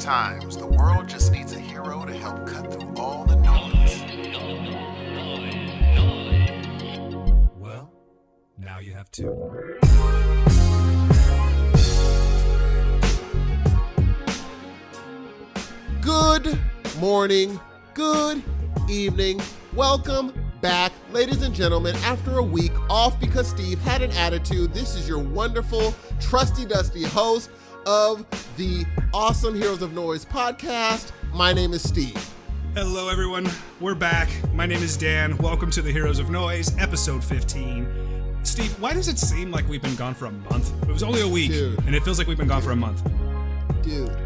Sometimes the world just needs a hero to help cut through all the noise. Well, now you have two. Good morning, good evening, welcome back, ladies and gentlemen. After a week off because Steve had an attitude, this is your wonderful, trusty dusty host of the awesome Heroes of Noise podcast. My name is Steve. Hello, everyone. We're back. My name is Dan. Welcome to the Heroes of Noise, episode 15. Steve, why does it seem like we've been gone for a month? It was only a week, and it feels like we've been gone for a month. Dude,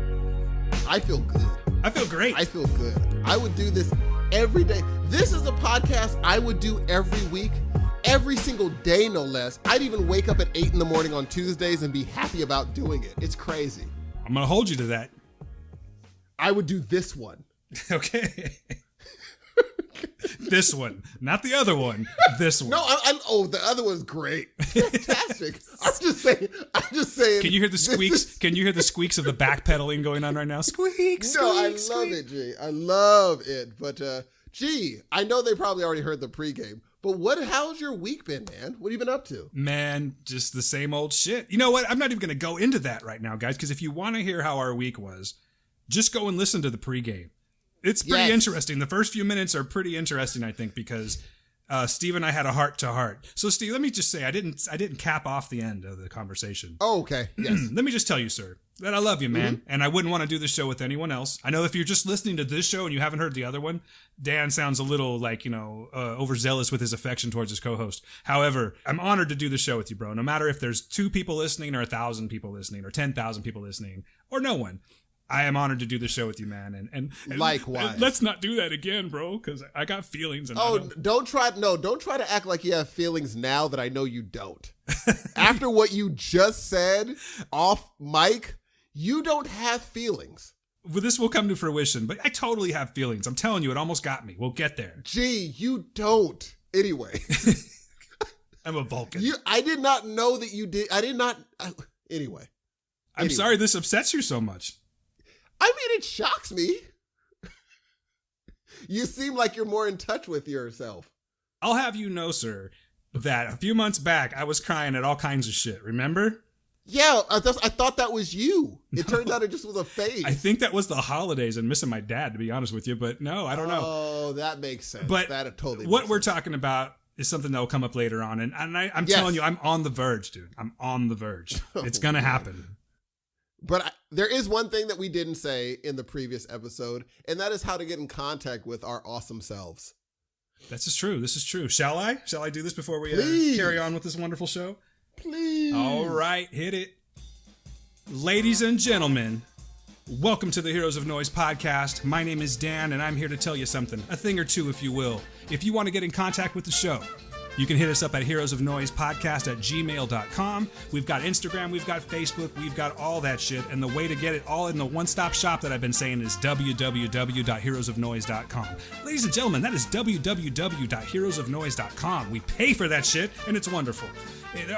I feel good. I feel great. I feel good. I would do this every day. This is a podcast I would do every week, every single day, no less. I'd even wake up at 8 in the morning on Tuesdays and be happy about doing it. It's crazy. I'm going to hold you to that. I would do this one. Okay. This one, not the other one. This one. No, the other one's great. Fantastic. I'm just saying. Can you hear the squeaks? Can you hear the squeaks of the backpedaling going on right now? Squeak, squeak, No, I squeak. love it, G. I love it. But, I know they probably already heard the pregame. But how's your week been, man? What have you been up to? Man, just the same old shit. You know what? I'm not even going to go into that right now, guys, because if you want to hear how our week was, just go and listen to the pregame. It's pretty interesting. The first few minutes are pretty interesting, I think, because Steve and I had a heart-to-heart. So, Steve, let me just say, I didn't cap off the end of the conversation. Oh, okay. Yes. Let me just tell you, sir, that I love you, man, and I wouldn't want to do this show with anyone else. I know if you're just listening to this show and you haven't heard the other one, Dan sounds a little like, overzealous with his affection towards his co-host. However, I'm honored to do the show with you, bro. No matter if there's 2 people listening or 1,000 people listening or 10,000 people listening or no one. I am honored to do the show with you, man, and likewise. And let's not do that again, bro, because I got feelings. And don't try to act like you have feelings now that I know you don't. After what you just said off mic, you don't have feelings. Well, this will come to fruition, but I totally have feelings. I'm telling you, it almost got me. We'll get there. Gee, you don't. Anyway. I'm a Vulcan. I did not know that you did. I did not. Anyway. I'm sorry this upsets you so much. I mean, it shocks me. You seem like you're more in touch with yourself. I'll have you know, sir, that a few months back, I was crying at all kinds of shit, remember? Yeah, I thought that was you. It turned out it just was a phase. I think that was the holidays and missing my dad, to be honest with you, but no, I don't know. Oh, that makes sense. But that totally what makes we're sense. talking about is something that will come up later on, and I'm telling you, I'm on the verge, dude. I'm on the verge. It's going to happen. But there is one thing that we didn't say in the previous episode, and that is how to get in contact with our awesome selves. This is true. Shall I? Shall I do this before we carry on with this wonderful show? Please. All right, hit it. Ladies and gentlemen, welcome to the Heroes of Noise podcast. My name is Dan, and I'm here to tell you something, a thing or two, if you will. If you want to get in contact with the show, you can hit us up at heroesofnoisepodcast@gmail.com. We've got Instagram, we've got Facebook, we've got all that shit. And the way to get it all in the one-stop shop that I've been saying is www.heroesofnoise.com. Ladies and gentlemen, that is www.heroesofnoise.com. We pay for that shit, and it's wonderful.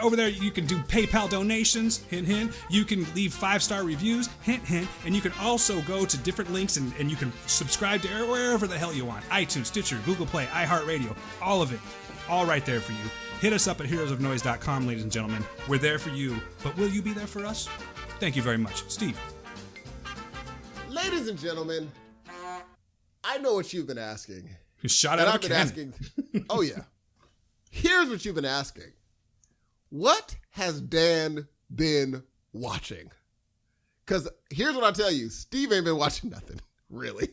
Over there, you can do PayPal donations, hint, hint. You can leave 5-star reviews, hint, hint. And you can also go to different links and you can subscribe to wherever the hell you want. iTunes, Stitcher, Google Play, iHeartRadio, all of it. All right there for you. Hit us up at heroesofnoise.com, ladies and gentlemen. We're there for you, but will you be there for us? Thank you very much. Steve. Ladies and gentlemen, I know what you've been asking. You shot out of a cannon. Asking. Oh, yeah. Here's what you've been asking. What has Dan been watching? Because here's what I'll tell you. Steve ain't been watching nothing, really.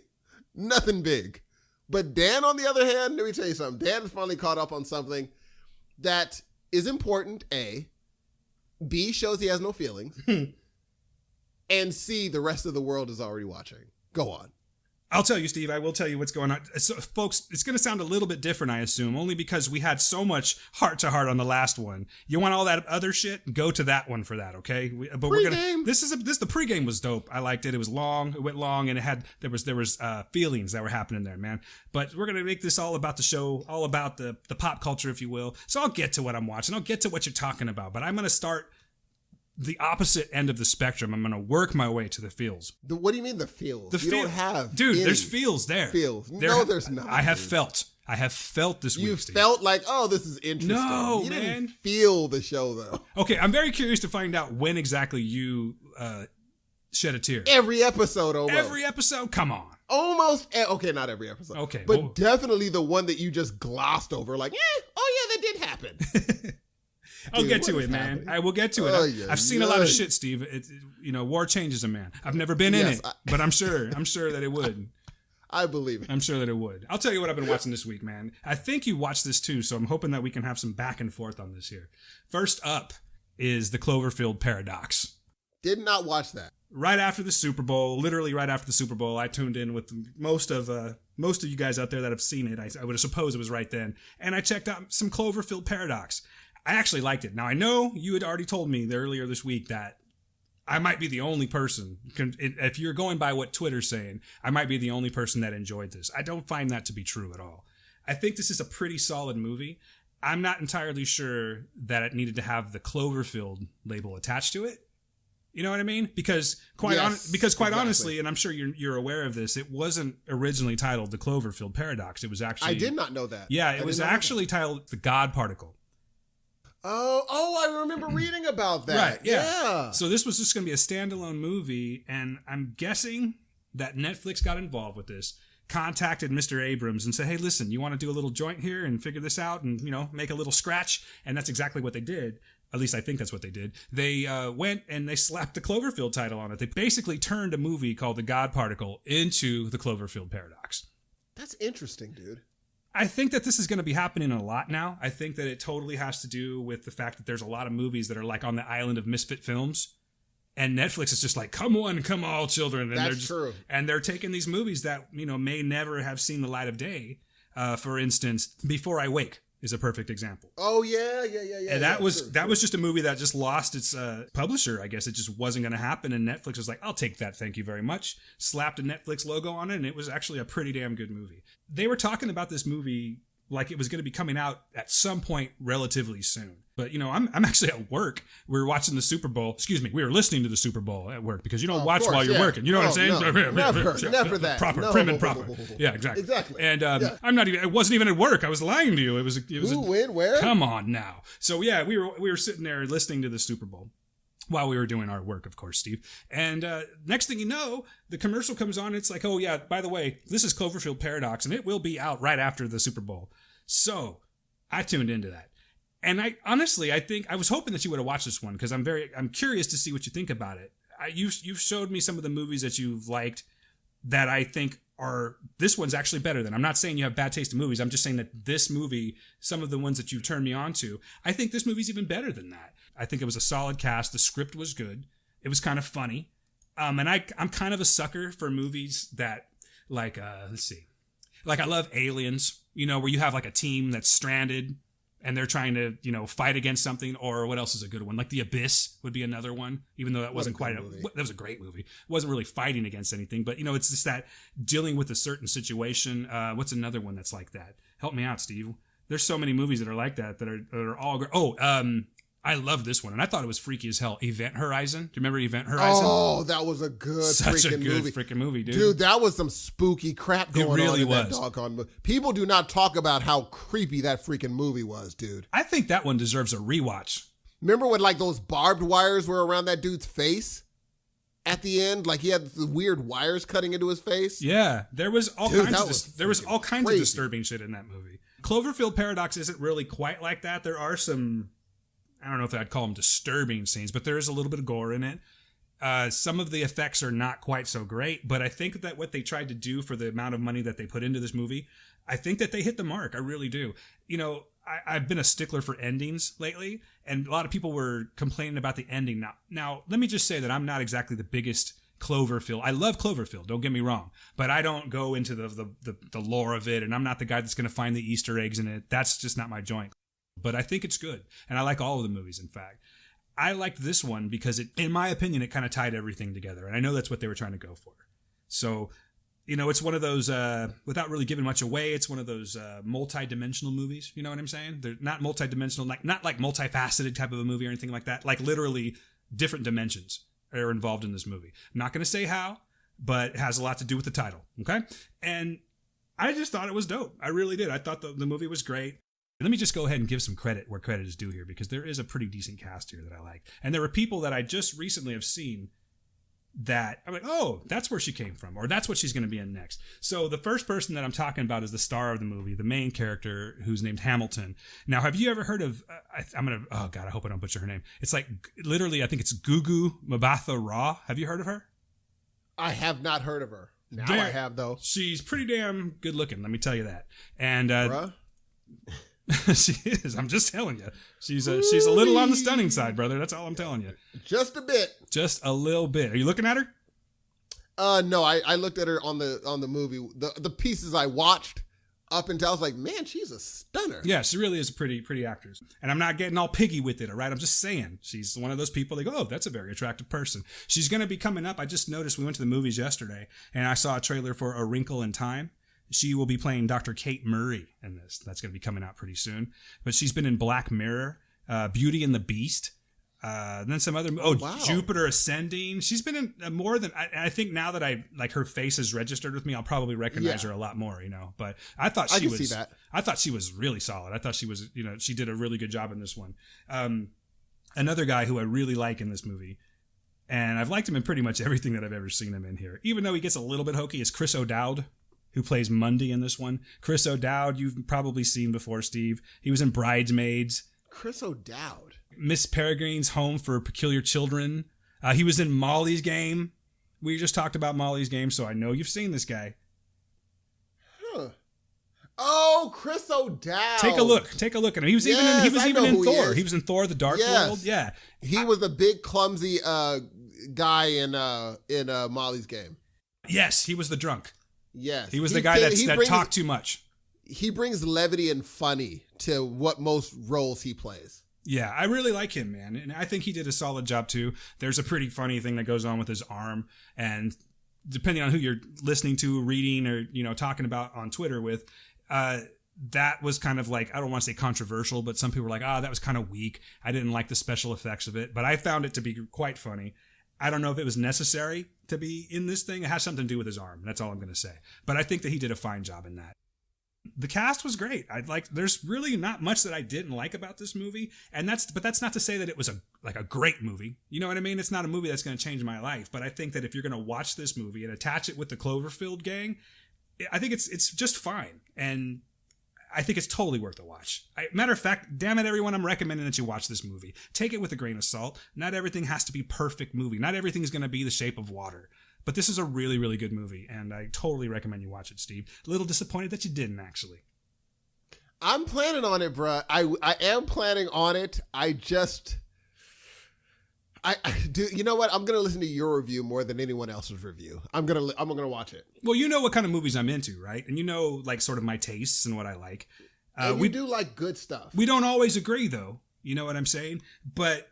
Nothing big. But Dan, on the other hand, let me tell you something. Dan has finally caught up on something that is important, A. B, shows he has no feelings. And C, the rest of the world is already watching. Go on. I'll tell you, Steve. I will tell you what's going on. So, folks, it's going to sound a little bit different, I assume, only because we had so much heart-to-heart on the last one. You want all that other shit? Go to that one for that, okay? But we're gonna. The pregame was dope. I liked it. It was long. It went long, and there was feelings that were happening there, man. But we're gonna make this all about the show, all about the pop culture, if you will. So I'll get to what I'm watching. I'll get to what you're talking about. But I'm gonna start the opposite end of the spectrum. I'm going to work my way to the feels. What do you mean the feels? You don't have dude. any There's feels there. feels. No, there's not. I have felt this week. You Steve. felt like, oh, this is interesting. No, you man. didn't feel the show though. Okay, I'm very curious to find out when exactly you shed a tear. Every episode, almost. Every episode. Come on. Almost. Okay, not every episode. Okay, but well, definitely the one that you just glossed over. Like, oh yeah, that did happen. I'll Dude, get to what it, is man. happening? I will get to it. Oh, yeah, I've seen a lot of shit, Steve. War changes a man. I've never been in it, but I'm sure that it would. I believe it. I'm sure that it would. I'll tell you what I've been watching this week, man. I think you watched this too, so I'm hoping that we can have some back and forth on this here. First up is the Cloverfield Paradox. Did not watch that. Right after the Super Bowl, literally right after the Super Bowl, I tuned in with most of you guys out there that have seen it. I would suppose it was right then, and I checked out some Cloverfield Paradox. I actually liked it. Now, I know you had already told me earlier this week that I might be the only person, if you're going by what Twitter's saying, I might be the only person that enjoyed this. I don't find that to be true at all. I think this is a pretty solid movie. I'm not entirely sure that it needed to have the Cloverfield label attached to it. You know what I mean? Because quite honestly, and I'm sure you're aware of this, it wasn't originally titled the Cloverfield Paradox. It was actually... I did not know that. Yeah, it was actually titled The God Particle. Oh, I remember reading about that. Right, yeah. So this was just going to be a standalone movie, and I'm guessing that Netflix got involved with this, contacted Mr. Abrams and said, hey, listen, you want to do a little joint here and figure this out and, make a little scratch? And that's exactly what they did. At least I think that's what they did. They went and they slapped the Cloverfield title on it. They basically turned a movie called The God Particle into the Cloverfield Paradox. That's interesting, dude. I think that this is going to be happening a lot now. I think that it totally has to do with the fact that there's a lot of movies that are like on the island of misfit films. And Netflix is just like, come one, come all, children. And That's true. And they're taking these movies that, may never have seen the light of day. For instance, Before I Wake is a perfect example. Oh, yeah. And that was just a movie that just lost its publisher, I guess. It just wasn't going to happen. And Netflix was like, I'll take that, thank you very much. Slapped a Netflix logo on it, and it was actually a pretty damn good movie. They were talking about this movie like it was going to be coming out at some point relatively soon. But, I'm actually at work. We were watching the Super Bowl. Excuse me, we were listening to the Super Bowl at work because you don't watch while you're working. You know what I'm saying? No, never that. Proper, no. prim and proper. Yeah, exactly. And I'm not even, it wasn't even at work. I was lying to you. It was when, where? Come on now. So yeah, we were sitting there listening to the Super Bowl while we were doing our work, of course, Steve. And next thing you know, the commercial comes on. It's like, oh yeah, by the way, this is Cloverfield Paradox, and it will be out right after the Super Bowl. So I tuned into that. And I think I was hoping that you would have watched this one because I'm curious to see what you think about it. You've showed me some of the movies that you've liked that I think this one's actually better than. I'm not saying you have bad taste in movies. I'm just saying that this movie, some of the ones that you've turned me on to, I think this movie's even better than that. I think it was a solid cast. The script was good. It was kind of funny. And I'm kind of a sucker for movies that like, let's see. Like I love Aliens, where you have like a team that's stranded and they're trying to, fight against something. Or what else is a good one? Like The Abyss would be another one, even though that wasn't quite that was a great movie. It wasn't really fighting against anything, but it's just that dealing with a certain situation. What's another one that's like that? Help me out, Steve. There's so many movies that are like that are all great. I love this one, and I thought it was freaky as hell. Event Horizon. Do you remember Event Horizon? Oh, that was a good freaking movie, dude. Dude, that was some spooky crap going on in that doggone movie. People do not talk about how creepy that freaking movie was, dude. I think that one deserves a rewatch. Remember when like those barbed wires were around that dude's face? At the end, like he had the weird wires cutting into his face. Yeah, there was all kinds of disturbing shit in that movie. Cloverfield Paradox isn't really quite like that. There are some, I don't know if I'd call them disturbing scenes, but there is a little bit of gore in it. Some of the effects are not quite so great, but I think that what they tried to do for the amount of money that they put into this movie, I think that they hit the mark. I really do. I've been a stickler for endings lately, and a lot of people were complaining about the ending. Now, let me just say that I'm not exactly the biggest Cloverfield. I love Cloverfield, don't get me wrong, but I don't go into the lore of it, and I'm not the guy that's going to find the Easter eggs in it. That's just not my joint. But I think it's good, and I like all of the movies, in fact. I liked this one because, in my opinion, it kind of tied everything together, and I know that's what they were trying to go for. So, it's one of those, without really giving much away, it's one of those multi-dimensional movies, you know what I'm saying? They're not multi-dimensional, not like multifaceted type of a movie or anything like that. Like, literally, different dimensions are involved in this movie. I'm not going to say how, but it has a lot to do with the title. Okay. And I just thought it was dope. I really did. I thought the movie was great. Let me just go ahead and give some credit where credit is due here, because there is a pretty decent cast here that I like. And there were people that I just recently have seen that I'm like, oh, that's where she came from, or that's what she's going to be in next. So the first person that I'm talking about is the star of the movie, the main character, who's named Hamilton. Now, have you ever heard of, oh God, I hope I don't butcher her name. It's like, literally, I think it's Gugu Mbatha Raw. Have you heard of her? I have not heard of her. Now I have, though. She's pretty damn good looking, let me tell you that. And, Bruh? she is. I'm just telling you. She's a little on the stunning side, brother. That's all I'm telling you. Just a bit. Just a little bit. Are you looking at her? No, I looked at her on the movie. The pieces I watched up until I was like, man, she's a stunner. Yeah, she really is a pretty actress. And I'm not getting all piggy with it, all right? I'm just saying. She's one of those people that go, oh, that's a very attractive person. She's going to be coming up. I just noticed we went to the movies yesterday, and I saw a trailer for A Wrinkle in Time. She will be playing Dr. Kate Murray in this. That's going to be coming out pretty soon. But she's been in Black Mirror, Beauty and the Beast, and then some other. Wow. Jupiter Ascending. She's been in more than. I think now that I like her face is registered with me, I'll probably recognize her a lot more. You know, but I thought she was. See that. I thought she was really solid. I thought she was. You know, she did a really good job in this one. Another guy who I really like in this movie, and I've liked him in pretty much everything that I've ever seen him in here, even though he gets a little bit hokey, is Chris O'Dowd, who plays Mundy in this one. Chris O'Dowd, you've probably seen before, Steve. He was in Bridesmaids. Chris O'Dowd. Miss Peregrine's Home for Peculiar Children. He was in Molly's Game. We just talked about Molly's Game, so I know you've seen this guy. Huh. Oh, Chris O'Dowd. Take a look at him. He was even in Thor. He was in Thor: The Dark World. Yeah. He was the big clumsy guy in Molly's Game. Yes, he was the drunk. Yes. He was the guy that talked too much. He brings levity and funny to what most roles he plays. Yeah, I really like him, man. And I think he did a solid job, too. There's a pretty funny thing that goes on with his arm. And depending on who you're listening to, reading, or, you know, talking about on Twitter with, that was kind of like, I don't want to say controversial, but some people were like, that was kind of weak. I didn't like the special effects of it. But I found it to be quite funny. I don't know if it was necessary to be in this thing. It has something to do with his arm. That's all I'm going to say. But I think that he did a fine job in that. The cast was great. There's really not much that I didn't like about this movie. But that's not to say that it was a great movie. You know what I mean? It's not a movie that's going to change my life. But I think that if you're going to watch this movie and attach it with the Cloverfield gang, I think it's just fine. And I think it's totally worth a watch. Matter of fact, damn it, everyone, I'm recommending that you watch this movie. Take it with a grain of salt. Not everything has to be perfect movie. Not everything is going to be The Shape of Water. But this is a really, really good movie, and I totally recommend you watch it, Steve. A little disappointed that you didn't, actually. I'm planning on it, bruh. I am planning on it. I do. You know what? I'm gonna listen to your review more than anyone else's review. I'm gonna watch it. Well, you know what kind of movies I'm into, right? And you know, like, sort of my tastes and what I like. We do like good stuff. We don't always agree, though. You know what I'm saying? But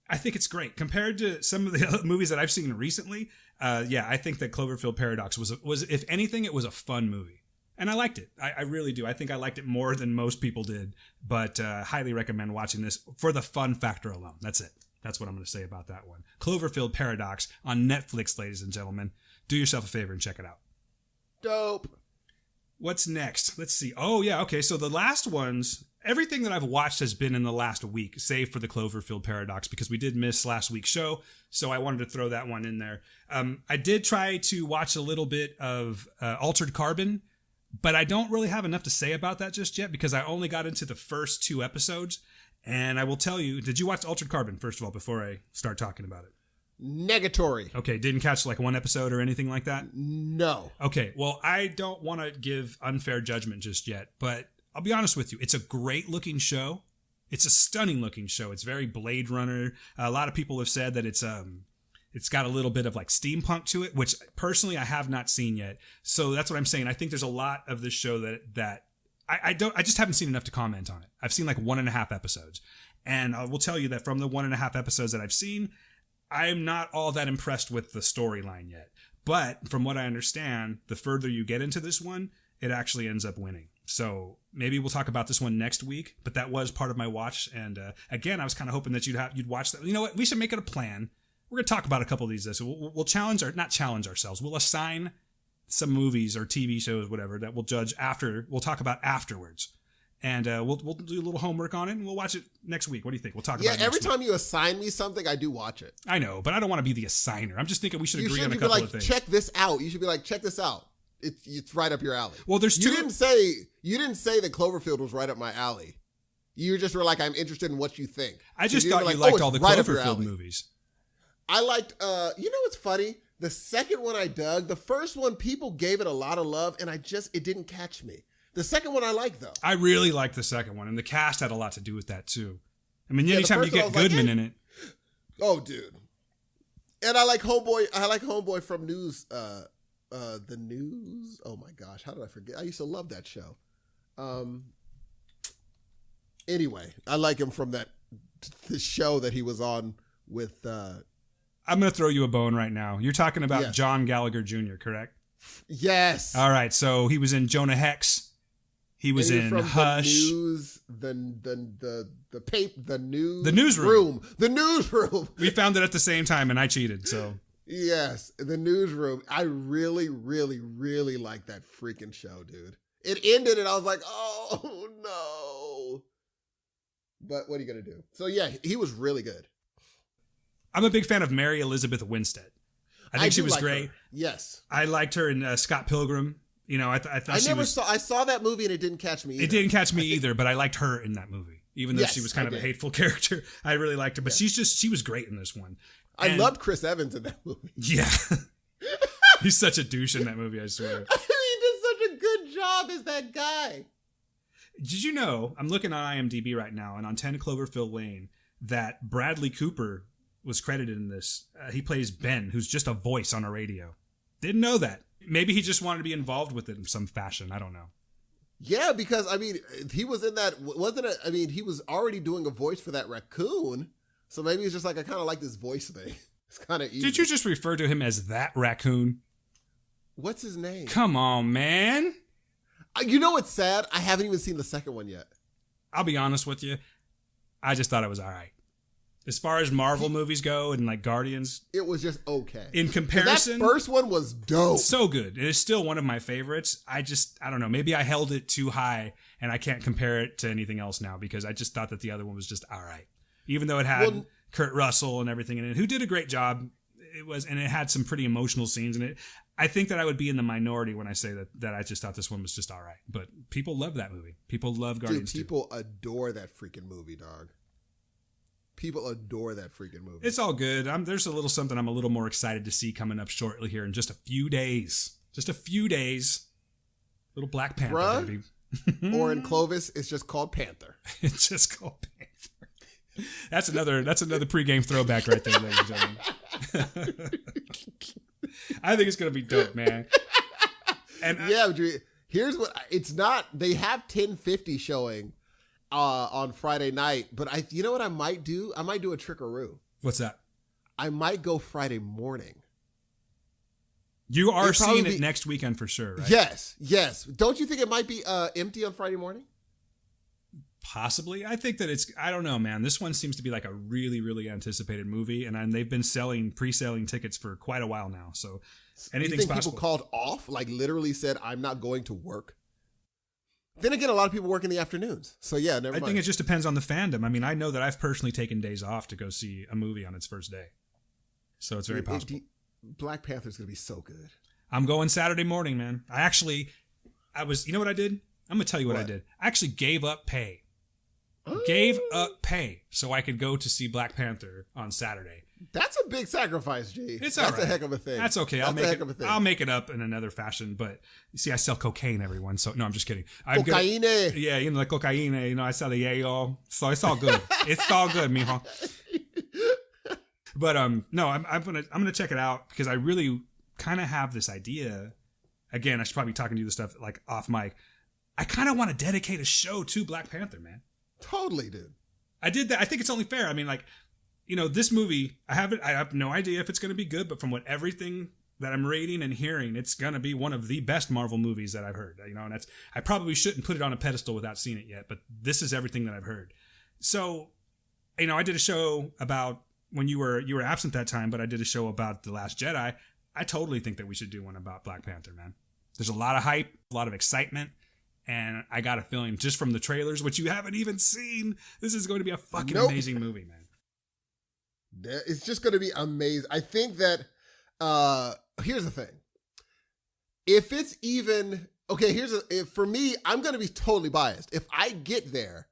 I think it's great compared to some of the other movies that I've seen recently. I think that Cloverfield Paradox was if anything, it was a fun movie. And I liked it. I really do. I think I liked it more than most people did. But highly recommend watching this for the fun factor alone. That's it. That's what I'm going to say about that one. Cloverfield Paradox on Netflix, ladies and gentlemen. Do yourself a favor and check it out. Dope. What's next? Let's see. Oh, yeah. Okay. So the last ones, everything that I've watched has been in the last week, save for the Cloverfield Paradox, because we did miss last week's show. So I wanted to throw that one in there. I did try to watch a little bit of Altered Carbon, but I don't really have enough to say about that just yet because I only got into the first 2 episodes. And I will tell you, did you watch Altered Carbon, first of all, before I start talking about it? Negatory. Okay, didn't catch like one episode or anything like that? No. Okay, well, I don't want to give unfair judgment just yet, but I'll be honest with you. It's a great looking show. It's a stunning looking show. It's very Blade Runner. A lot of people have said that it's got a little bit of like steampunk to it, which personally I have not seen yet. So that's what I'm saying. I think there's a lot of this show that I just haven't seen enough to comment on it. I've seen like 1.5 episodes. And I will tell you that from the 1.5 episodes that I've seen, I am not all that impressed with the storyline yet. But from what I understand, the further you get into this one, it actually ends up winning. So maybe we'll talk about this one next week, but that was part of my watch. And again, I was kind of hoping that you'd watch that. You know what? We should make it a plan. We're going to talk about a couple of these. So we'll not challenge ourselves. We'll assign some movies or TV shows, whatever, that we'll judge after. We'll talk about afterwards. And we'll do a little homework on it, and we'll watch it next week. What do you think? We'll talk about it every next time week. you assign me something, I do watch it. I know, but I don't want to be the assigner. I'm just thinking we should agree on a You couple should of be like, things. check this out. You should be like, check this out. It's right up your alley. Well, there's two. You didn't say that Cloverfield was right up my alley. You just were like, I'm interested in what you think. I just you thought you liked all the Cloverfield movies. I liked, you know what's funny? The second one I dug. The first one, people gave it a lot of love, and it didn't catch me. The second one I like, though. I really liked the second one, and the cast had a lot to do with that, too. I mean, anytime you get Goodman in it. Oh, dude. And I like Homeboy from News, the News. Oh, my gosh. How did I forget? I used to love that show. Anyway, I like him from the show that he was on with... I'm going to throw you a bone right now. You're talking about Yes. John Gallagher Jr., correct? Yes. All right, so he was in Jonah Hex. He was in Hush. The Newsroom. The Newsroom. We found it at the same time, and I cheated, so... Yes, The Newsroom. I really, really, really like that freaking show, dude. It ended, and I was like, oh, no. But what are you going to do? So, yeah, he was really good. I'm a big fan of Mary Elizabeth Winstead. I think she was great. Her. Yes. I liked her in Scott Pilgrim. You know, I saw that movie and it didn't catch me either. It didn't catch me either, but I liked her in that movie. Even though she was kind of a hateful character. I really liked her. But she was great in this one. I loved Chris Evans in that movie. Yeah. He's such a douche in that movie, I swear. He did such a good job as that guy. Did you know, I'm looking on IMDb right now, and on 10 Cloverfield Lane, that Bradley Cooper was credited in this. He plays Ben, who's just a voice on a radio. Didn't know that. Maybe he just wanted to be involved with it in some fashion. I don't know. Yeah, because, I mean, he was in that, he was already doing a voice for that raccoon. So maybe it's just like, I kind of like this voice thing. It's kind of easy. Did you just refer to him as that raccoon? What's his name? Come on, man. You know what's sad? I haven't even seen the second one yet. I'll be honest with you. I just thought it was all right. As far as Marvel movies go and like Guardians, it was just okay. In comparison, that first one was dope. So good. It is still one of my favorites. I don't know. Maybe I held it too high and I can't compare it to anything else now because I just thought that the other one was just all right. Even though it had Kurt Russell and everything in it, who did a great job. And it had some pretty emotional scenes in it. I think that I would be in the minority when I say that I just thought this one was just all right. But people love that movie. People love Guardians. Dude, people adore that freaking movie, dog. People adore that freaking movie. It's all good. There's a little something I'm a little more excited to see coming up shortly here in just a few days. Just a few days. Little Black Panther, baby. Or in Clovis, it's just called Panther. It's just called Panther. That's another pregame throwback right there, ladies and gentlemen. I think it's gonna be dope, man. And yeah, here's what it's not. They have 1050 showing on Friday night, but you know what I might do? I might do a trickaroo. What's that? I might go Friday morning. You are seeing it next weekend for sure, right? Yes. Don't you think it might be empty on Friday morning? Possibly. I think that I don't know, man. This one seems to be like a really, really anticipated movie, and they've been pre-selling tickets for quite a while now. So anything's possible. People called off, like literally said, I'm not going to work. Then again, a lot of people work in the afternoons. So yeah, never mind. I think it just depends on the fandom. I mean, I know that I've personally taken days off to go see a movie on its first day. So it's very possible. Black Panther's going to be so good. I'm going Saturday morning, man. You know what I did? I'm going to tell you what I did. I actually gave up pay. Gave up pay so I could go to see Black Panther on Saturday. That's a big sacrifice, G. It's all right. That's a heck of a thing. That's okay. I'll make it up in another fashion. But you see, I sell cocaine, everyone. So no, I'm just kidding. Cocaine. Yeah, like cocaine. I sell the yayo. So it's all good. It's all good, mijo. But no, I'm gonna check it out because I really kind of have this idea. Again, I should probably be talking to you this stuff like off mic. I kind of want to dedicate a show to Black Panther, man. Totally, dude. I did that. I think it's only fair. I mean, like, this movie, I have no idea if it's going to be good, but from everything that I'm reading and hearing, it's gonna be one of the best Marvel movies that I've heard. You know, and that's, I probably shouldn't put it on a pedestal without seeing it yet, but this is everything that I've heard. So, you know, I did a show about when you were absent that time, but I did a show about The Last Jedi. I totally think that we should do one about Black Panther, man. There's a lot of hype, a lot of excitement, and I got a feeling just from the trailers, which you haven't even seen, this is going to be a fucking amazing movie, man. It's just going to be amazing. I think that, here's the thing. If it's even, okay, for me, I'm going to be totally biased. If I get there,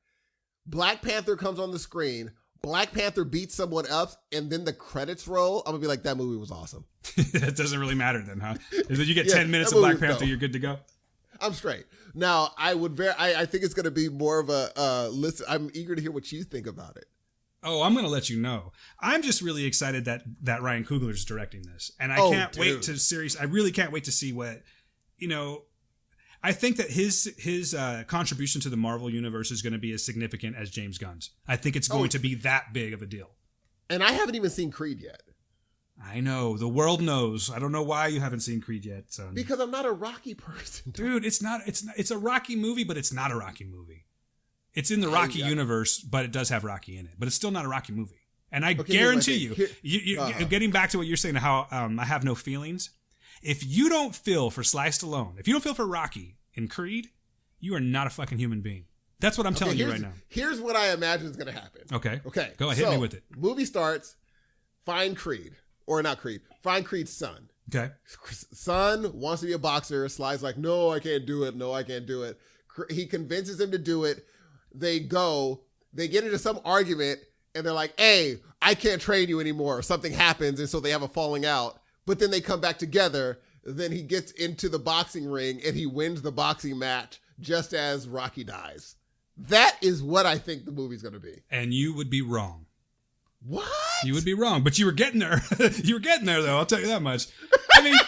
Black Panther comes on the screen, Black Panther beats someone up, and then the credits roll, I'm going to be like, that movie was awesome. It doesn't really matter then, huh? If you get 10 minutes of Black Panther, you're good to go? I'm straight. Now, I think it's going to be more of a listen. I'm eager to hear what you think about it. Oh, I'm going to let you know. I'm just really excited that Ryan Coogler's directing this. And I can't wait to I really can't wait to see what, you know, I think that his contribution to the Marvel universe is going to be as significant as James Gunn's. I think it's going to be that big of a deal. And I haven't even seen Creed yet. I know. The world knows. I don't know why you haven't seen Creed yet, son. Because I'm not a Rocky person. Dude, it's a Rocky movie, but it's not a Rocky movie. It's in the Rocky universe, but it does have Rocky in it. But it's still not a Rocky movie. And I guarantee you, getting back to what you're saying, how I have no feelings. If you don't feel for Sly Stallone, if you don't feel for Rocky in Creed, you are not a fucking human being. That's what I'm telling you right now. Here's what I imagine is going to happen. Okay. Go ahead, hit me with it. Movie starts, find Creed. Or not Creed. Find Creed's son. Okay. Son wants to be a boxer. Sly's like, no, I can't do it. No, I can't do it. He convinces him to do it. They get into some argument, and they're like, hey, I can't train you anymore. Something happens, and so they have a falling out. But then they come back together. Then he gets into the boxing ring, and he wins the boxing match just as Rocky dies. That is what I think the movie's going to be. And you would be wrong. What? You would be wrong, but you were getting there. You were getting there, though. I'll tell you that much. I mean,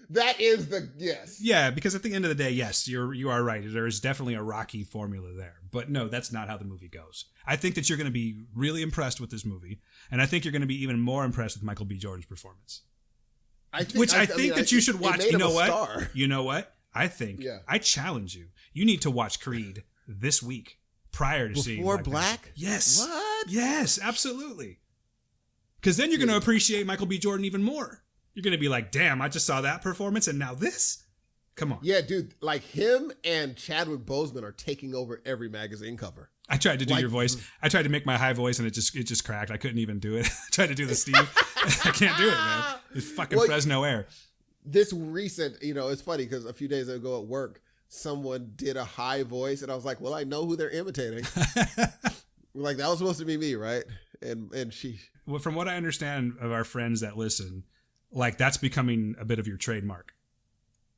that is yes. Yeah, because at the end of the day, yes, you are right. There is definitely a Rocky formula there, but no, that's not how the movie goes. I think that you're going to be really impressed with this movie, and I think you're going to be even more impressed with Michael B. Jordan's performance. I think that you should watch. You know what? Star. You know what? I think. Yeah. I challenge you. You need to watch Creed this week. Prior to seeing Black? Yes. What? Yes, absolutely. Because then you're going to appreciate Michael B. Jordan even more. You're going to be like, damn, I just saw that performance and now this? Come on. Yeah, dude. Like him and Chadwick Boseman are taking over every magazine cover. I tried to do your voice. I tried to make my high voice and it just cracked. I couldn't even do it. I tried to do the Steve. I can't do it, man. It's fucking Fresno air. This recent, it's funny because a few days ago at work, someone did a high voice, and I was like, well, I know who they're imitating. Like, that was supposed to be me, right? And she... Well, from what I understand of our friends that listen, like, that's becoming a bit of your trademark.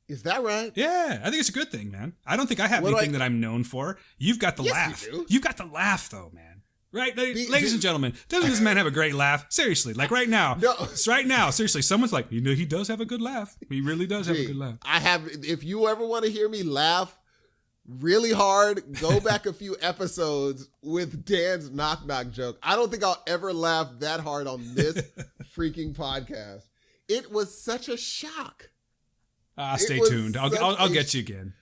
Is that right? Yeah, I think it's a good thing, man. I don't think I have anything that I'm known for. You've got the laugh. You do. You've got the laugh, though, man. Right? Ladies and gentlemen, doesn't this man have a great laugh? Seriously, like right now. No. Right now, seriously, someone's like, he does have a good laugh. He really does have a good laugh. If you ever want to hear me laugh really hard, go back a few episodes with Dan's knock knock joke. I don't think I'll ever laugh that hard on this freaking podcast. It was such a shock. Stay tuned. I'll get you again.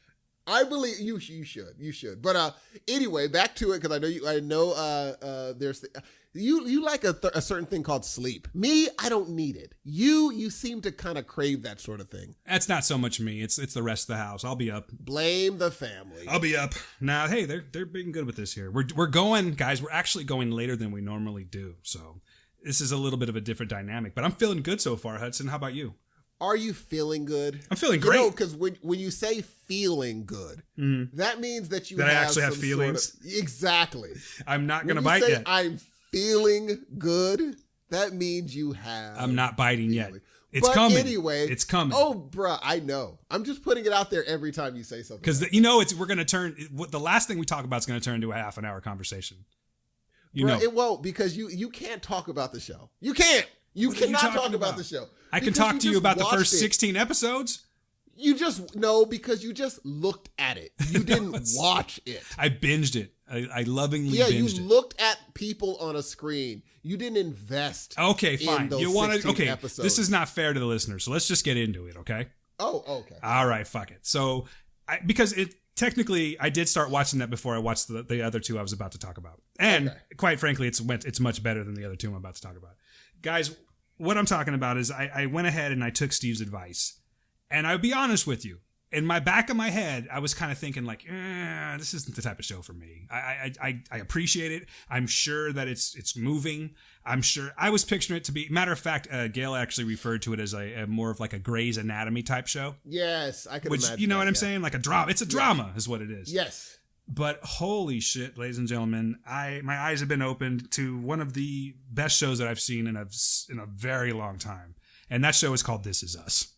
I believe you should. But anyway, back to it, because I know there's you like a certain thing called sleep. Me, I don't need it. You seem to kind of crave that sort of thing. That's not so much me. It's the rest of the house. I'll be up. Blame the family. I'll be up. Now, hey, they're being good with this here. We're going, guys. We're actually going later than we normally do. So this is a little bit of a different dynamic. But I'm feeling good so far, Hudson. How about you? Are you feeling good? I'm feeling great. Because when you say feeling good, that means that I actually have feelings. Exactly. I'm not going to bite yet. I'm feeling good. That means you have. I'm not biting yet. It's coming. Anyway, it's coming. Oh, bruh, I know. I'm just putting it out there every time you say something. Because we're going to turn. The last thing we talk about is going to turn into a half an hour conversation. It won't, because you can't talk about the show. You can't. You cannot talk about the show. I can talk to you about the first 16 episodes. Because you just looked at it. You didn't watch it. I binged it. I lovingly Yeah, binged you it. looked at people on a screen. You didn't invest. Okay, fine. In those You want to? 16 Okay, episodes. this is not fair to the listeners. So let's just get into it. Okay. Oh, okay. All right. Fuck it. So, because it technically, I did start watching that before I watched the other two I was about to talk about, and quite frankly, it's much better than the other two I'm about to talk about. Guys, what I'm talking about is I went ahead and I took Steve's advice, and I'll be honest with you. In my back of my head, I was kind of thinking like, this isn't the type of show for me. I appreciate it. I'm sure that it's moving. I'm sure I was picturing it to be. Matter of fact, Gail actually referred to it as a more of like a Grey's Anatomy type show. Yes, I can imagine. You know that, what I'm saying? Like a drama. It's a drama, is what it is. Yes. But holy shit, ladies and gentlemen, my eyes have been opened to one of the best shows that I've seen in a very long time, and that show is called This Is Us.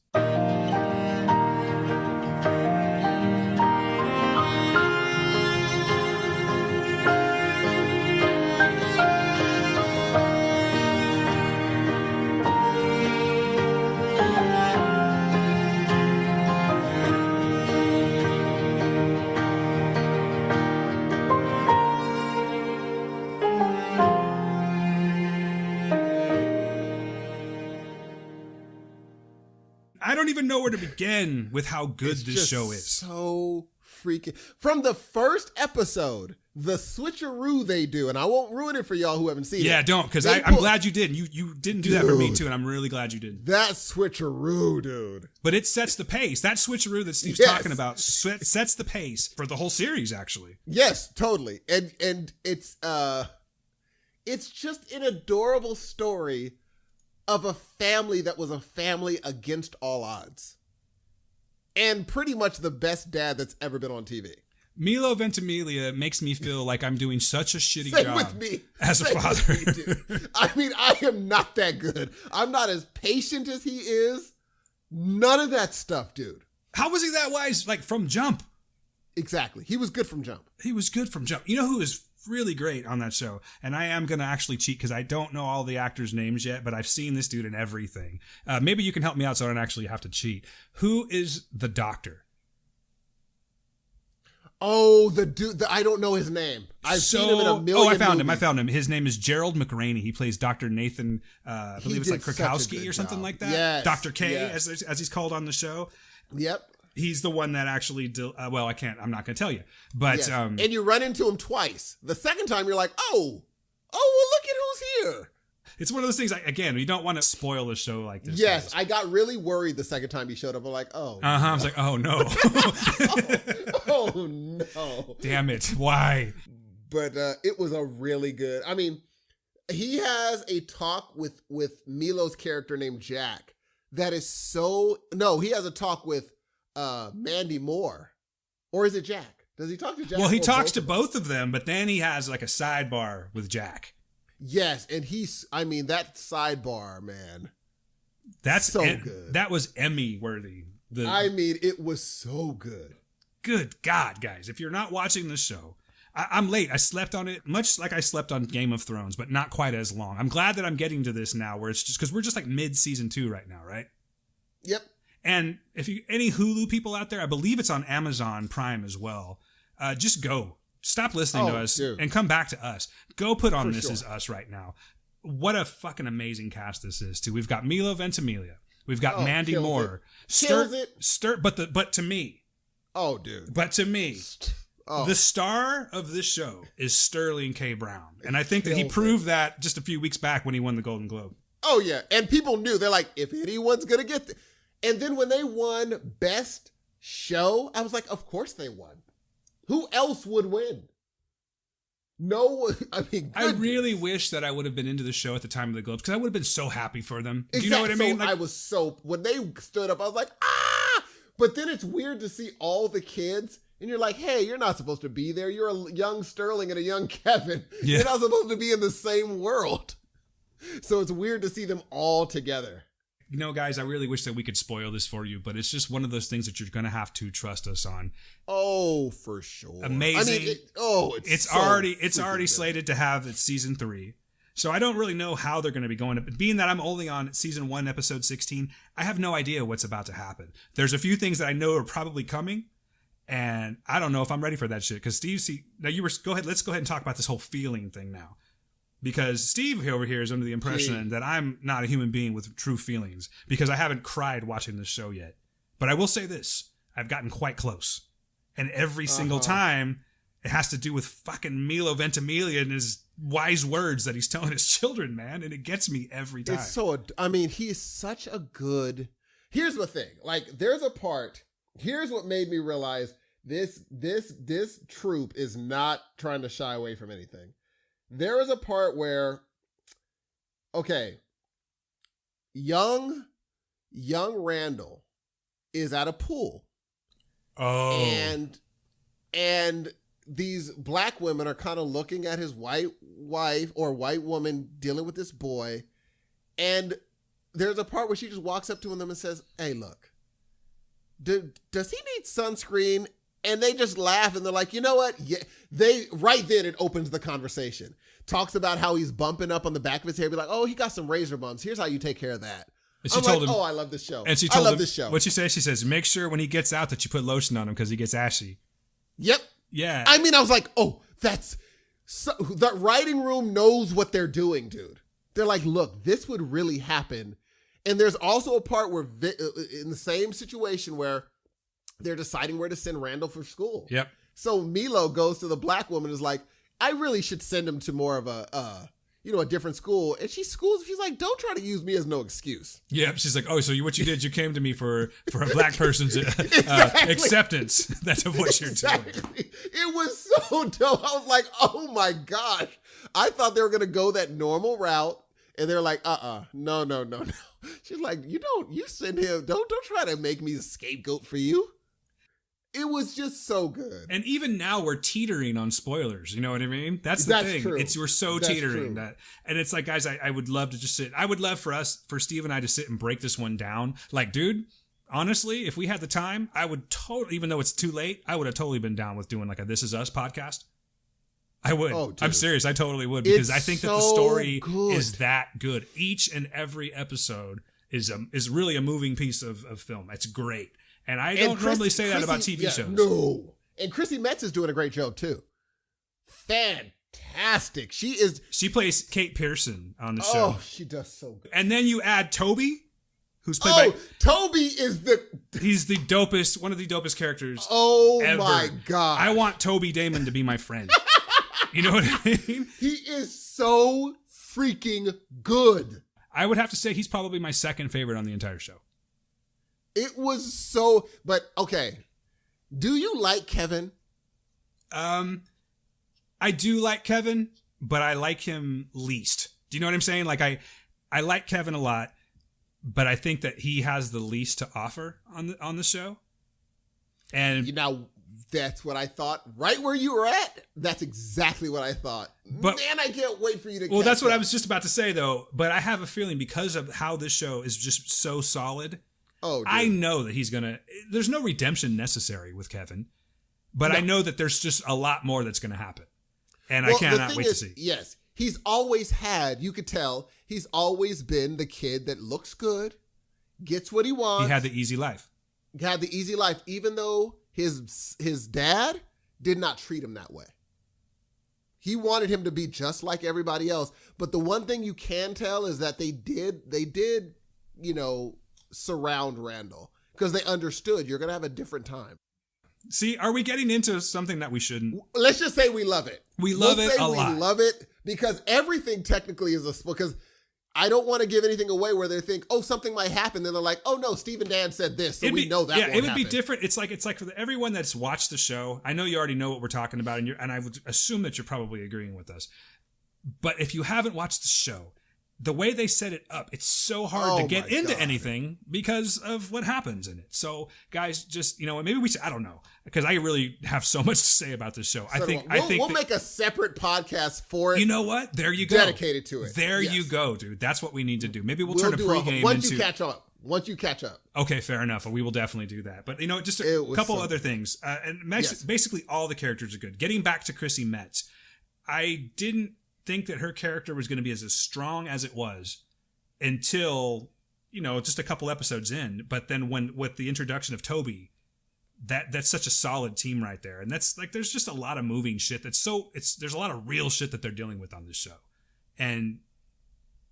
I don't even know where to begin with how good this show is. So freaking from the first episode, the switcheroo they do, and I won't ruin it for y'all who haven't seen it. Yeah, don't, because I'm glad you did. You didn't do that for me too, and I'm really glad you did. That switcheroo, dude. But it sets the pace. That switcheroo that Steve's talking about sets the pace for the whole series, actually. Yes, totally. And it's just an adorable story of a family that was a family against all odds. And pretty much the best dad that's ever been on TV. Milo Ventimiglia makes me feel like I'm doing such a shitty Same job with me. as a father. Me, dude. I mean, I am not that good. I'm not as patient as he is. None of that stuff, dude. How was he that wise, like, from jump? Exactly. He was good from jump. He was good from jump. You know who is really great on that show? And I am going to actually cheat because I don't know all the actors' names yet, but I've seen this dude in everything. Maybe you can help me out so I don't actually have to cheat. Who is the doctor? Oh, the dude. I don't know his name. I've seen him in a million I found movies. him. His name is Gerald McRaney. He plays Dr. Nathan, I believe it's like did such a Krakowski good or something job. like that. Yes, Dr. K, yes. as he's called on the show. Yep. He's the one that actually, I'm not going to tell you. But, Yes. And you run into him twice. The second time you're like, well, look at who's here. it's one of those things, you don't want to spoil a show like this. Yes, guys. I got really worried the second time he showed up. I'm like, oh. Uh-huh. I was like, oh no. Oh, no. Damn it. Why? But it was a really good, I mean, he has a talk with Milo's character named Jack that is he has a talk with Mandy Moore. Or is it Jack? Does he talk to Jack? Well, he talks to both of them, but then he has like a sidebar with Jack. Yes, and that sidebar, man. That's so good. That was Emmy worthy. It was so good. Good God, guys. If you're not watching this show, I'm late. I slept on it, much like I slept on Game of Thrones, but not quite as long. I'm glad that I'm getting to this now where it's just because we're just like mid-season 2 right now, right? Yep. And if any Hulu people out there, I believe it's on Amazon Prime as well. Just go. Stop listening to us and come back to us. Go put on This Is Us right now. What a fucking amazing cast this is, too. We've got Milo Ventimiglia. We've got Mandy Moore. Kills it. But to me. Oh, dude. But to me, the star of this show is Sterling K. Brown. And I think that he proved that just a few weeks back when he won the Golden Globe. Oh, yeah. And people knew. They're like, if anyone's going to get this. And then when they won Best Show, I was like, of course they won. Who else would win? No one. I really wish that I would have been into the show at the time of the Globes because I would have been so happy for them. Do you know what I mean? When they stood up, I was like, ah! But then it's weird to see all the kids and you're like, hey, you're not supposed to be there. You're a young Sterling and a young Kevin. Yeah. You're not supposed to be in the same world. So it's weird to see them all together. You know, guys, I really wish that we could spoil this for you, but it's just one of those things that you're going to have to trust us on. Oh, for sure. Amazing. It's already slated to have its season 3. So I don't really know how they're going to be going. Being that I'm only on season 1, episode 16, I have no idea what's about to happen. There's a few things that I know are probably coming, And I don't know if I'm ready for that shit. Because Steve, let's go ahead and talk about this whole feeling thing now. Because Steve over here is under the impression that I'm not a human being with true feelings because I haven't cried watching this show yet. But I will say this. I've gotten quite close. And every single time, it has to do with fucking Milo Ventimiglia and his wise words that he's telling his children, man. And it gets me every time. He's such a good... Here's the thing. Like, there's a part... Here's what made me realize this troupe is not trying to shy away from anything. There is a part where, okay, young Randall is at a pool. Oh. And these black women are kind of looking at his white wife or white woman dealing with this boy. And there's a part where she just walks up to them and says, hey, look, does he need sunscreen? And they just laugh and they're like, you know what? Yeah, right then it opens the conversation. Talks about how he's bumping up on the back of his hair. Be like, oh, he got some razor bumps. Here's how you take care of that. And she told him, oh, I love this show. And she told him, this show. What'd she say? She says, make sure when he gets out that you put lotion on him because he gets ashy. Yep. Yeah. I mean, I was like, oh, that writing room knows what they're doing, dude. They're like, look, this would really happen. And there's also a part where in the same situation where they're deciding where to send Randall for school. Yep. So Milo goes to the black woman and is like, I really should send him to more of a different school. And she's like, don't try to use me as no excuse. Yep. She's like, oh, so what you did, you came to me for a black person's acceptance. That's what you're doing. It was so dope. I was like, oh my gosh. I thought they were going to go that normal route. And they're like, no. She's like, you send him, don't try to make me a scapegoat for you. It was just so good. And even now we're teetering on spoilers. You know what I mean? That's the thing. True. We're so teetering that. And it's like, guys, I would love to just sit. I would love for Steve and I to sit and break this one down. Like, dude, honestly, if we had the time, I would totally, even though it's too late, I would have totally been down with doing like a This Is Us podcast. I would. Oh, I'm serious. I totally would because I think that the story is that good. Each and every episode is really a moving piece of film. It's great. And I don't normally say that about TV shows. No. And Chrissy Metz is doing a great job too. Fantastic. She plays Kate Pearson on the show. Oh, she does so good. And then you add Toby, who's played by... Toby is He's the dopest, one of the dopest characters ever. My God. I want Toby Damon to be my friend. You know what I mean? He is so freaking good. I would have to say he's probably my second favorite on the entire show. It was so... But, okay. Do you like Kevin? I do like Kevin, but I like him least. Do you know what I'm saying? Like, I like Kevin a lot, but I think that he has the least to offer on the show. And... That's what I thought. Right where you were at, that's exactly what I thought. But, man, I can't wait for you to Well, that's what I was just about to say, though. But I have a feeling because of how this show is just so solid, I know that he's going to... There's no redemption necessary with Kevin, but I know that there's just a lot more that's going to happen. And I cannot wait to see. Yes, he's always had, you could tell, he's always been the kid that looks good, gets what he wants. He had the easy life. Even though... His dad did not treat him that way. He wanted him to be just like everybody else. But the one thing you can tell is that they did, surround Randall because they understood you're going to have a different time. See, are we getting into something that we shouldn't? Let's just say we love it. We love it a lot. We love it because everything technically is because I don't want to give anything away where they think, oh, something might happen. Then they're like, oh, no, Steve and Dan said this, so we know that won't happen. Yeah, it would be different. It's like for everyone that's watched the show, I know you already know what we're talking about, and I would assume that you're probably agreeing with us. But if you haven't watched the show, the way they set it up, it's so hard to get into anything because of what happens in it. So, guys, just, maybe we should, I don't know, because I really have so much to say about this show. We'll make a separate podcast for it. You know what? There you go. Dedicated to it. There you go, dude. That's what we need to do. Maybe we'll turn a pregame once you catch up. Once you catch up. Okay, fair enough. We will definitely do that. But, just a couple other things. Basically, all the characters are good. Getting back to Chrissy Metz, I didn't think that her character was going to be as strong as it was until, just a couple episodes in. But then with the introduction of Toby, that's such a solid team right there. And that's like, there's just a lot of moving shit there's a lot of real shit that they're dealing with on this show. And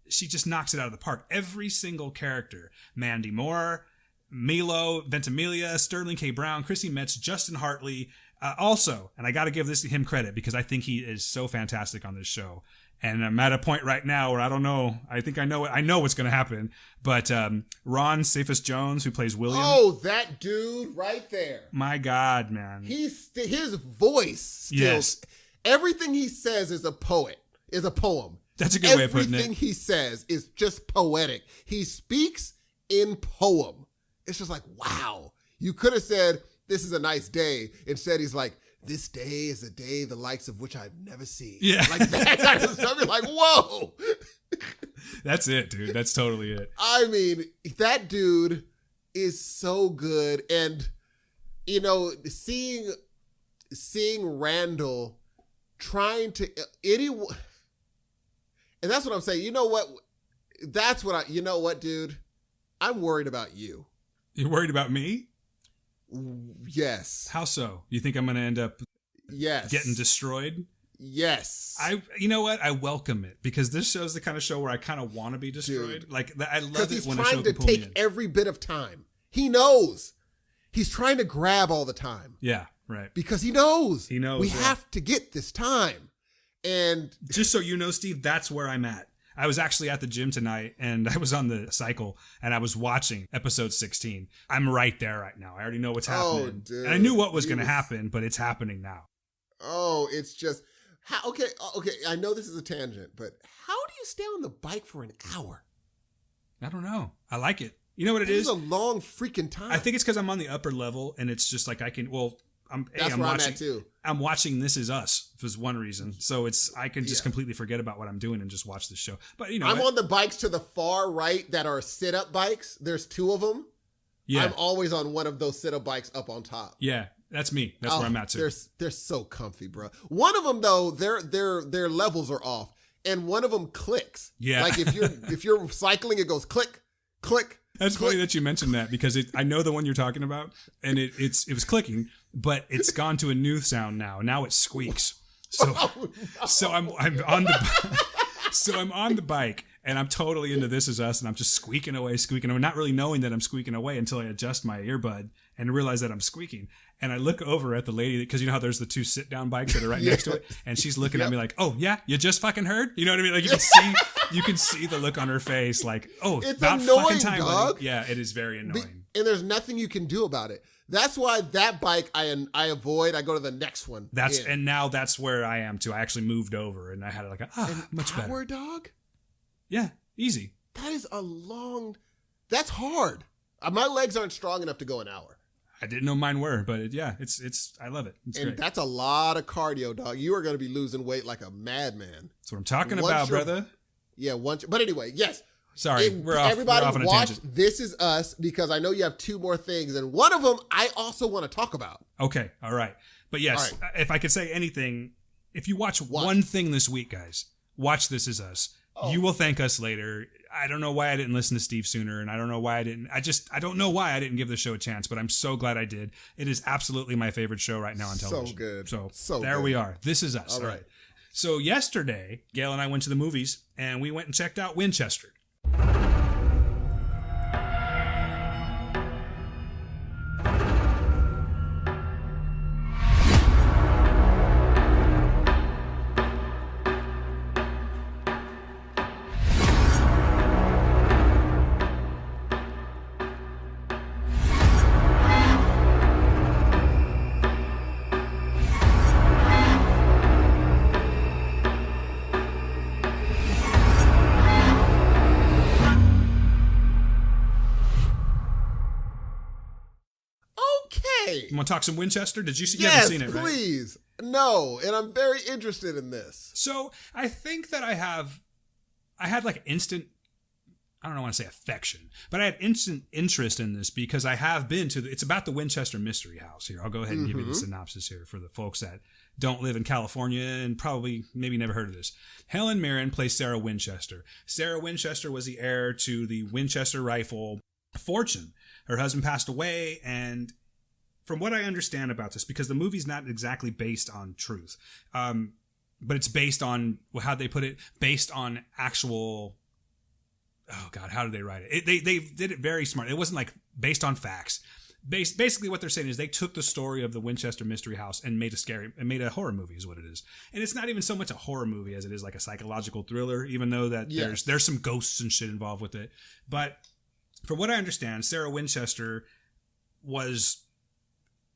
she just knocks it out of the park. Every single character, Mandy Moore, Milo Ventimiglia, Sterling K. Brown, Chrissy Metz, Justin Hartley, also, and I got to give him credit because I think he is so fantastic on this show. And I'm at a point right now where I don't know. I think I know what's going to happen. But Ron Cephas-Jones, who plays William. Oh, that dude right there. My God, man. His voice still. Yes. Everything he says is a poem. That's a good way of putting it. Everything he says is just poetic. He speaks in poem. It's just like, wow. You could have said, this is a nice day. Instead, he's like, this day is a day the likes of which I've never seen. Yeah. Like that kind of stuff. You're like, whoa. That's it, dude. That's totally it. I mean, that dude is so good. And, seeing Randall trying to, and that's what I'm saying. You know what? You know what, dude? I'm worried about you. You're worried about me? Yes. How so? You think I'm going to end up getting destroyed? Yes. You know what? I welcome it because this show's the kind of show where I kind of want to be destroyed. Dude. Like, I love it when a show can pull me in. Because he's trying to take every bit of time. He knows. He's trying to grab all the time. Yeah, right. Because he knows. We yeah. have to get this time. And just so you know, Steve, that's where I'm at. I was actually at the gym tonight and I was on the cycle and I was watching episode 16. I'm right there right now. I already know what's happening. Oh, dude. And I knew what was going to happen, but it's happening now. Oh, it's just okay. I know this is a tangent, but how do you stay on the bike for an hour? I don't know. I like it. You know what it is? It's a long freaking time. I think it's because I'm on the upper level and it's just like I'm at too. I'm watching This Is Us was one reason. So I can just completely forget about what I'm doing and just watch this show. But I'm on the bikes to the far right that are sit-up bikes. There's 2 of them. Yeah. I'm always on one of those sit-up bikes up on top. Yeah, that's me. That's where I'm at too. They're so comfy, bro. One of them though, their levels are off, and one of them clicks. Yeah. Like if you're cycling, it goes click, click. That's click. funny that you mentioned that because I know the one you're talking about, and it was clicking, but it's gone to a new sound now. Now it squeaks. So I'm on the bike and I'm totally into This Is Us and I'm just squeaking away, not really knowing that I'm squeaking away until I adjust my earbud and realize that I'm squeaking. And I look over at the lady because you know how there's the 2 sit-down bikes that are right next to it, and she's looking at me like, "Oh yeah, you just fucking heard." You know what I mean? Like you can see the look on her face, like, "Oh, it's about annoying, fucking time, dog." buddy. Yeah, it is very annoying. And there's nothing you can do about it. That's why that bike I avoid. I go to the next one. And now that's where I am too. I actually moved over and I had like much better. Hour, dog? Yeah, easy. That is that's hard. My legs aren't strong enough to go an hour. I didn't know mine were, but it's I love it. It's great. That's a lot of cardio, dog. You are going to be losing weight like a madman. That's what I'm talking about, brother. Yeah, but anyway, yes. Sorry, we're off on a watch tangent. This Is Us because I know you have 2 more things, and one of them I also want to talk about. Okay, all right. But yes, if I could say anything, if you watch one thing this week, guys, watch This Is Us. Oh. You will thank us later. I don't know why I didn't listen to Steve sooner, and I don't know why I don't know why I didn't give the show a chance, but I'm so glad I did. It is absolutely my favorite show right now on television. So good. So there good. We are. This Is Us. All right. So yesterday, Gail and I went to the movies, and we went and checked out Winchester. You want to talk some Winchester? Did you see? Yes, you haven't seen it, right? Please. No, and I'm very interested in this. So I think that I had like instant, I don't want to say affection, but I had instant interest in this because I have been to it's about the Winchester Mystery House here. I'll go ahead and give you the synopsis here for the folks that don't live in California and probably maybe never heard of this. Helen Mirren plays Sarah Winchester. Sarah Winchester was the heir to the Winchester rifle fortune. Her husband passed away, and from what I understand about this, because the movie's not exactly based on truth, but it's based on, how'd they put it? Based on actual, oh God, how did they write it? They did it very smart. It wasn't like based on facts. Basically what they're saying is they took the story of the Winchester Mystery House and made a horror movie is what it is. And it's not even so much a horror movie as it is like a psychological thriller, even though that there's some ghosts and shit involved with it. But from what I understand, Sarah Winchester was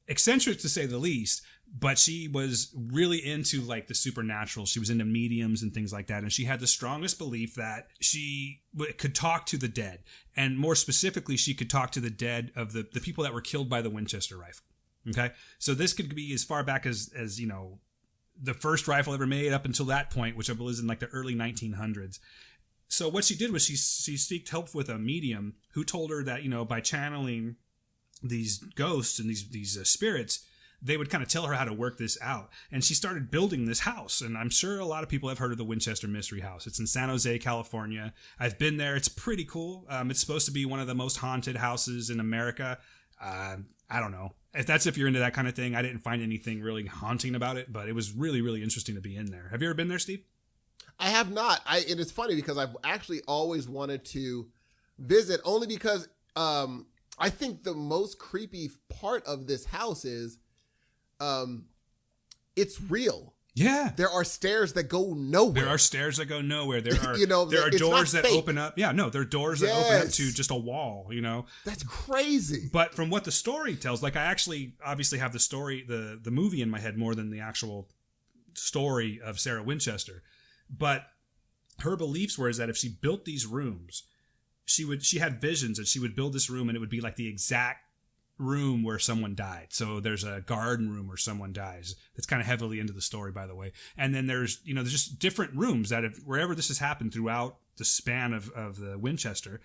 eccentric to say the least, but she was really into like the supernatural. She was into mediums and things like that. And she had the strongest belief that she could talk to the dead. And more specifically, she could talk to the dead of the people that were killed by the Winchester rifle. Okay. So this could be as far back as the first rifle ever made up until that point, which I believe is in like the early 1900s. So what she did was she sought help with a medium who told her that, by channeling these ghosts and these spirits, they would kind of tell her how to work this out. And she started building this house. And I'm sure a lot of people have heard of the Winchester Mystery House. It's in San Jose, California. I've been there. It's pretty cool. It's supposed to be one of the most haunted houses in America. I don't know. If you're into that kind of thing. I didn't find anything really haunting about it, but it was really, really interesting to be in there. Have you ever been there, Steve? I have not. And it's funny because I've actually always wanted to visit, only because I think the most creepy part of this house is it's real. Yeah. There are stairs that go nowhere. There are doors that open up. Yeah, no, there are doors that open up to just a wall, That's crazy. But from what the story tells, like I actually obviously have the story, the movie in my head more than the actual story of Sarah Winchester. But her beliefs were is that if she built these rooms, she had visions and she would build this room and it would be like the exact room where someone died. So there's a garden room where someone dies. It's kind of heavily into the story, by the way. And then there's just different rooms that wherever this has happened throughout the span of the Winchester,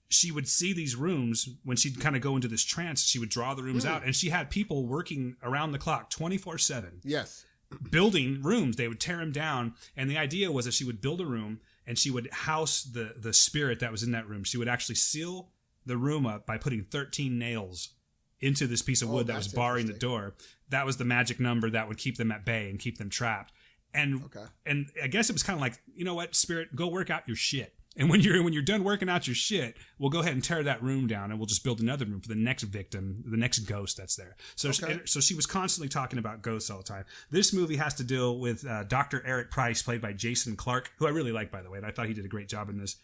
she would see these rooms when she'd kind of go into this trance. She would draw the rooms out, and she had people working around the clock 24/7. Yes. Building rooms. They would tear them down. And the idea was that she would build a room and she would house the spirit that was in that room. She would actually seal the room up by putting 13 nails into this piece of wood that was barring the door. That was the magic number that would keep them at bay and keep them trapped. And I guess it was kind of like, you know what, spirit, go work out your shit. And when you're done working out your shit, we'll go ahead and tear that room down and we'll just build another room for the next victim, the next ghost that's there. So she was constantly talking about ghosts all the time. This movie has to deal with Dr. Eric Price, played by Jason Clarke, who I really like, by the way, and I thought he did a great job in this.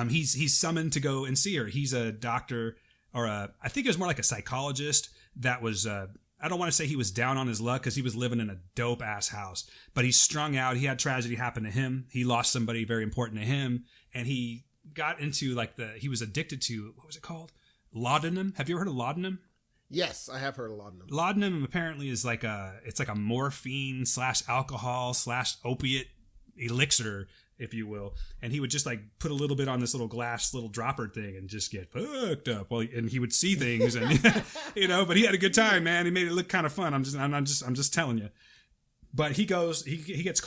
He's summoned to go and see her. He's a doctor, I think it was more like a psychologist that was... I don't want to say he was down on his luck because he was living in a dope ass house, but he's strung out. He had tragedy happen to him. He lost somebody very important to him, and he got into he was addicted to, what was it called? Laudanum. Have you ever heard of laudanum? Yes, I have heard of laudanum. Laudanum apparently is it's like a morphine / alcohol / opiate elixir, if you will. And he would just put a little bit on this little glass little dropper thing and just get fucked up. And he would see things and but he had a good time, man. He made it look kind of fun. I'm just telling you. But he gets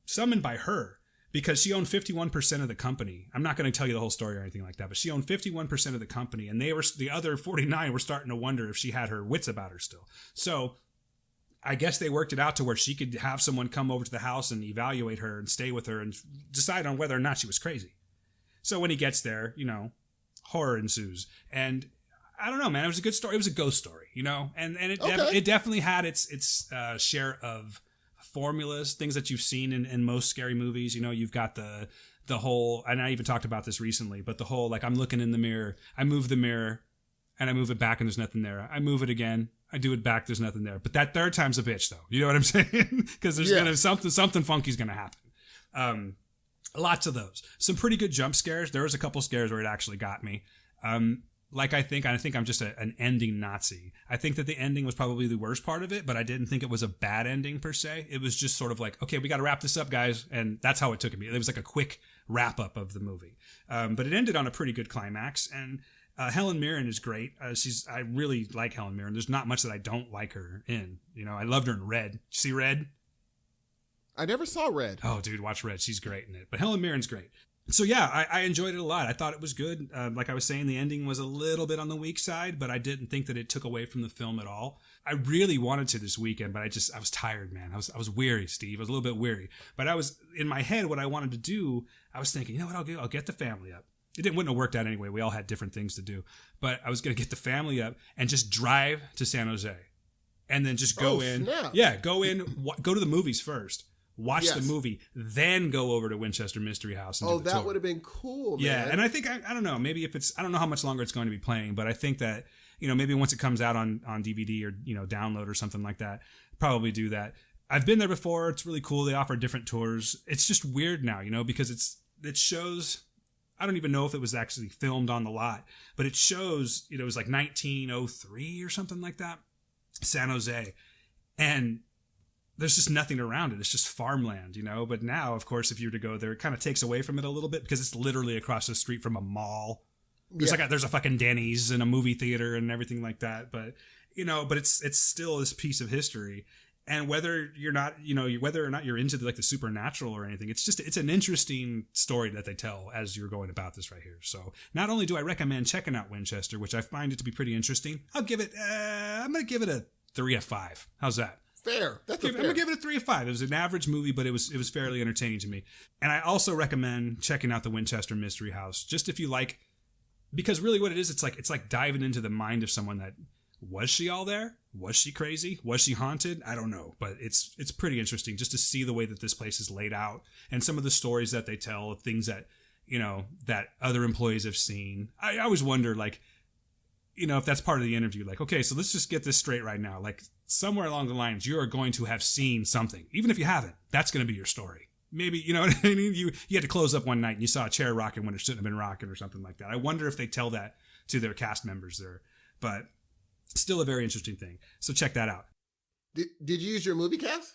summoned by her because she owned 51% of the company. I'm not going to tell you the whole story or anything like that, but she owned 51% of the company, and the other 49 were starting to wonder if she had her wits about her still. So I guess they worked it out to where she could have someone come over to the house and evaluate her and stay with her and decide on whether or not she was crazy. So when he gets there, horror ensues. And I don't know, man, it was a good story. It was a ghost story, and it definitely had its share of formulas, things that you've seen in most scary movies. You've got the whole, and I even talked about this recently, but the whole, I'm looking in the mirror, I move the mirror and I move it back and there's nothing there. I move it again. I do it back. There's nothing there. But that third time's a bitch, though. You know what I'm saying? Because there's gonna something funky's gonna happen. Lots of those. Some pretty good jump scares. There was a couple scares where it actually got me. I think I'm just an ending Nazi. I think that the ending was probably the worst part of it, but I didn't think it was a bad ending per se. It was just sort of okay, we got to wrap this up, guys, and that's how it took me. It was like a quick wrap up of the movie, but it ended on a pretty good climax. And Helen Mirren is great. I really like Helen Mirren. There's not much that I don't like her in. I loved her in Red. Did you see Red? I never saw Red. Oh, dude, watch Red. She's great in it. But Helen Mirren's great. So yeah, I enjoyed it a lot. I thought it was good. Like I was saying, the ending was a little bit on the weak side, but I didn't think that it took away from the film at all. I really wanted to this weekend, but I was tired, man. I was weary, Steve. I was a little bit weary. But I was in my head, what I wanted to do, I was thinking, you know what, I'll get the family up. Wouldn't have worked out anyway. We all had different things to do. But I was going to get the family up and just drive to San Jose. And then just go in. Snap. Yeah, go to the movies first. Watch the movie, then go over to Winchester Mystery House. And that would have been cool, man. Yeah, and I think, I don't know, maybe I don't know how much longer it's going to be playing, but I think that, maybe once it comes out on DVD or, download or something like that, probably do that. I've been there before. It's really cool. They offer different tours. It's just weird now, because it shows, I don't even know if it was actually filmed on the lot, but it shows, it was like 1903 or something like that, San Jose. And there's just nothing around it. It's just farmland, But now, of course, if you were to go there, it kind of takes away from it a little bit because it's literally across the street from a mall. There's a fucking Denny's and a movie theater and everything like that. But but it's still this piece of history. And whether you're not, whether or not you're into the supernatural or anything, it's an interesting story that they tell as you're going about this right here. So not only do I recommend checking out Winchester, which I find it to be pretty interesting, I'm going to give it a 3 of 5. How's that? Fair. I'm gonna give it a 3 of 5. It was an average movie, but it was fairly entertaining to me. And I also recommend checking out the Winchester Mystery House, just if you like, because really what it is, it's like diving into the mind of someone that, was she all there? Was she crazy? Was she haunted? I don't know, but it's pretty interesting just to see the way that this place is laid out and some of the stories that they tell, things that that other employees have seen. I always wonder, if that's part of the interview, okay, so let's just get this straight right now. Somewhere along the lines, you are going to have seen something. Even if you haven't, that's going to be your story. Maybe, you know what I mean? You had to close up one night and you saw a chair rocking when it shouldn't have been rocking or something like that. I wonder if they tell that to their cast members there. But still a very interesting thing. So check that out. Did you use your movie pass?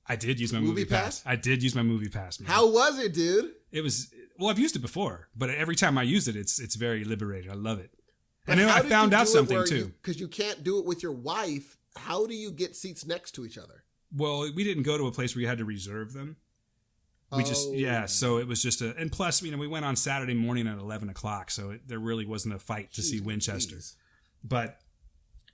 I did use my movie pass. I did use my movie pass, man. How was it, dude? It was, I've used it before, but every time I use it, it's very liberating. I love it. And then I found out something too. Because you can't do it with your wife. How do you get seats next to each other? Well, we didn't go to a place where you had to reserve them. So it was just and plus, we went on Saturday morning at 11 o'clock, so there really wasn't a fight to see Winchester. But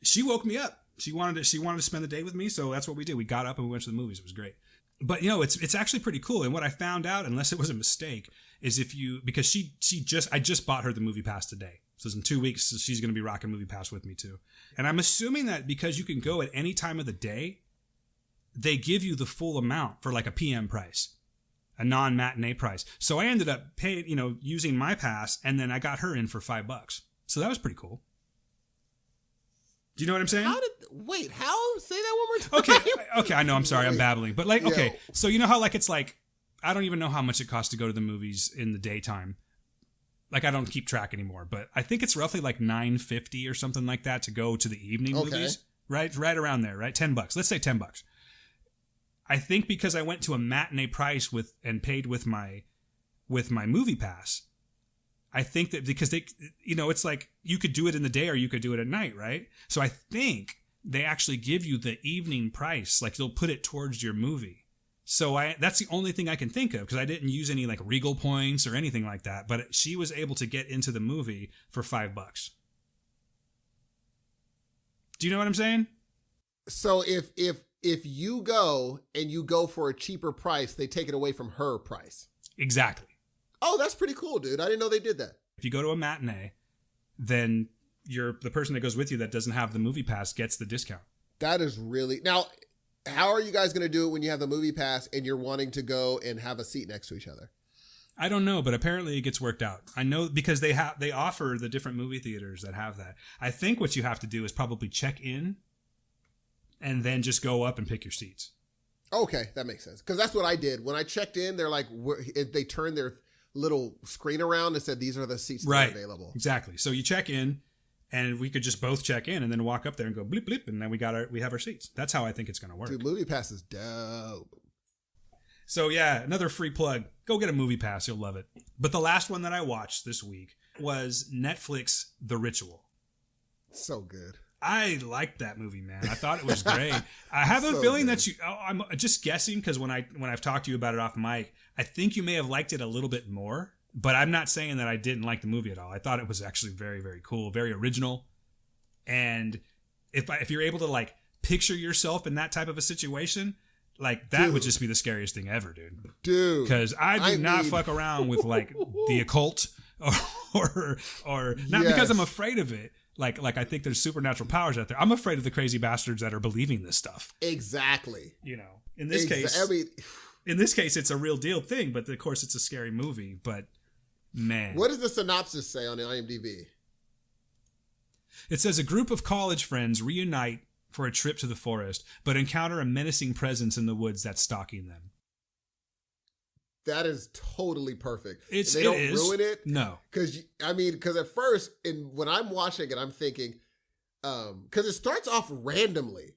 she woke me up. She wanted to spend the day with me, so that's what we did. We got up and we went to the movies. It was great. But it's actually pretty cool. And what I found out, unless it was a mistake, is because I just bought her the movie pass today. So in 2 weeks, she's going to be rocking movie pass with me too. And I'm assuming that because you can go at any time of the day, they give you the full amount for a PM price, a non-matinee price. So I ended up paying, using my pass, and then I got her in for $5. So that was pretty cool. Do you know what I'm saying? How? Say that one more time. Okay. I know. I'm sorry. I'm babbling. But okay. So you know how it's I don't even know how much it costs to go to the movies in the daytime. I don't keep track anymore, but I think it's roughly $9.50 or something like that to go to the evening movies. Right around there, right? $10. Let's say $10. I think because I went to a matinee price and paid with my movie pass. I think that because they, it's you could do it in the day or you could do it at night, right? So I think they actually give you the evening price, they'll put it towards your movie. So that's the only thing I can think of because I didn't use any Regal points or anything like that. But she was able to get into the movie for $5. Do you know what I'm saying? So if you go and you go for a cheaper price, they take it away from her price. Exactly. Oh, that's pretty cool, dude. I didn't know they did that. If you go to a matinee, then the person that goes with you that doesn't have the movie pass gets the discount. That is really... Now, how are you guys going to do it when you have the movie pass and you're wanting to go and have a seat next to each other? I don't know, but apparently it gets worked out. I know because they offer the different movie theaters that have that. I think what you have to do is probably check in and then just go up and pick your seats. Okay, that makes sense. Because that's what I did. When I checked in, they're they turned their little screen around and said, these are the seats that are available. Exactly. So you check in. And we could just both check in and then walk up there and go bleep, bleep. And then we have our seats. That's how I think it's going to work. Dude, movie pass is dope. So yeah, another free plug. Go get a movie pass. You'll love it. But the last one that I watched this week was Netflix The Ritual. So good. I liked that movie, man. I thought it was great. I have a feeling that I'm just guessing because when I've talked to you about it off mic, I think you may have liked it a little bit more. But I'm not saying that I didn't like the movie at all. I thought it was actually very, very cool, very original. And if you're able to like picture yourself in that type of a situation, like that would just be the scariest thing ever, dude. Dude. Because I do not fuck around with like the occult or not because I'm afraid of it. Like I think there's supernatural powers out there. I'm afraid of the crazy bastards that are believing this stuff. Exactly. You know, in this case, it's a real deal thing, but of course it's a scary movie. But man, what does the synopsis say on the IMDb? It says a group of college friends reunite for a trip to the forest, but encounter a menacing presence in the woods that's stalking them. That is totally perfect. They don't ruin it. No. Because at first, when I'm watching it, I'm thinking, because it starts off randomly.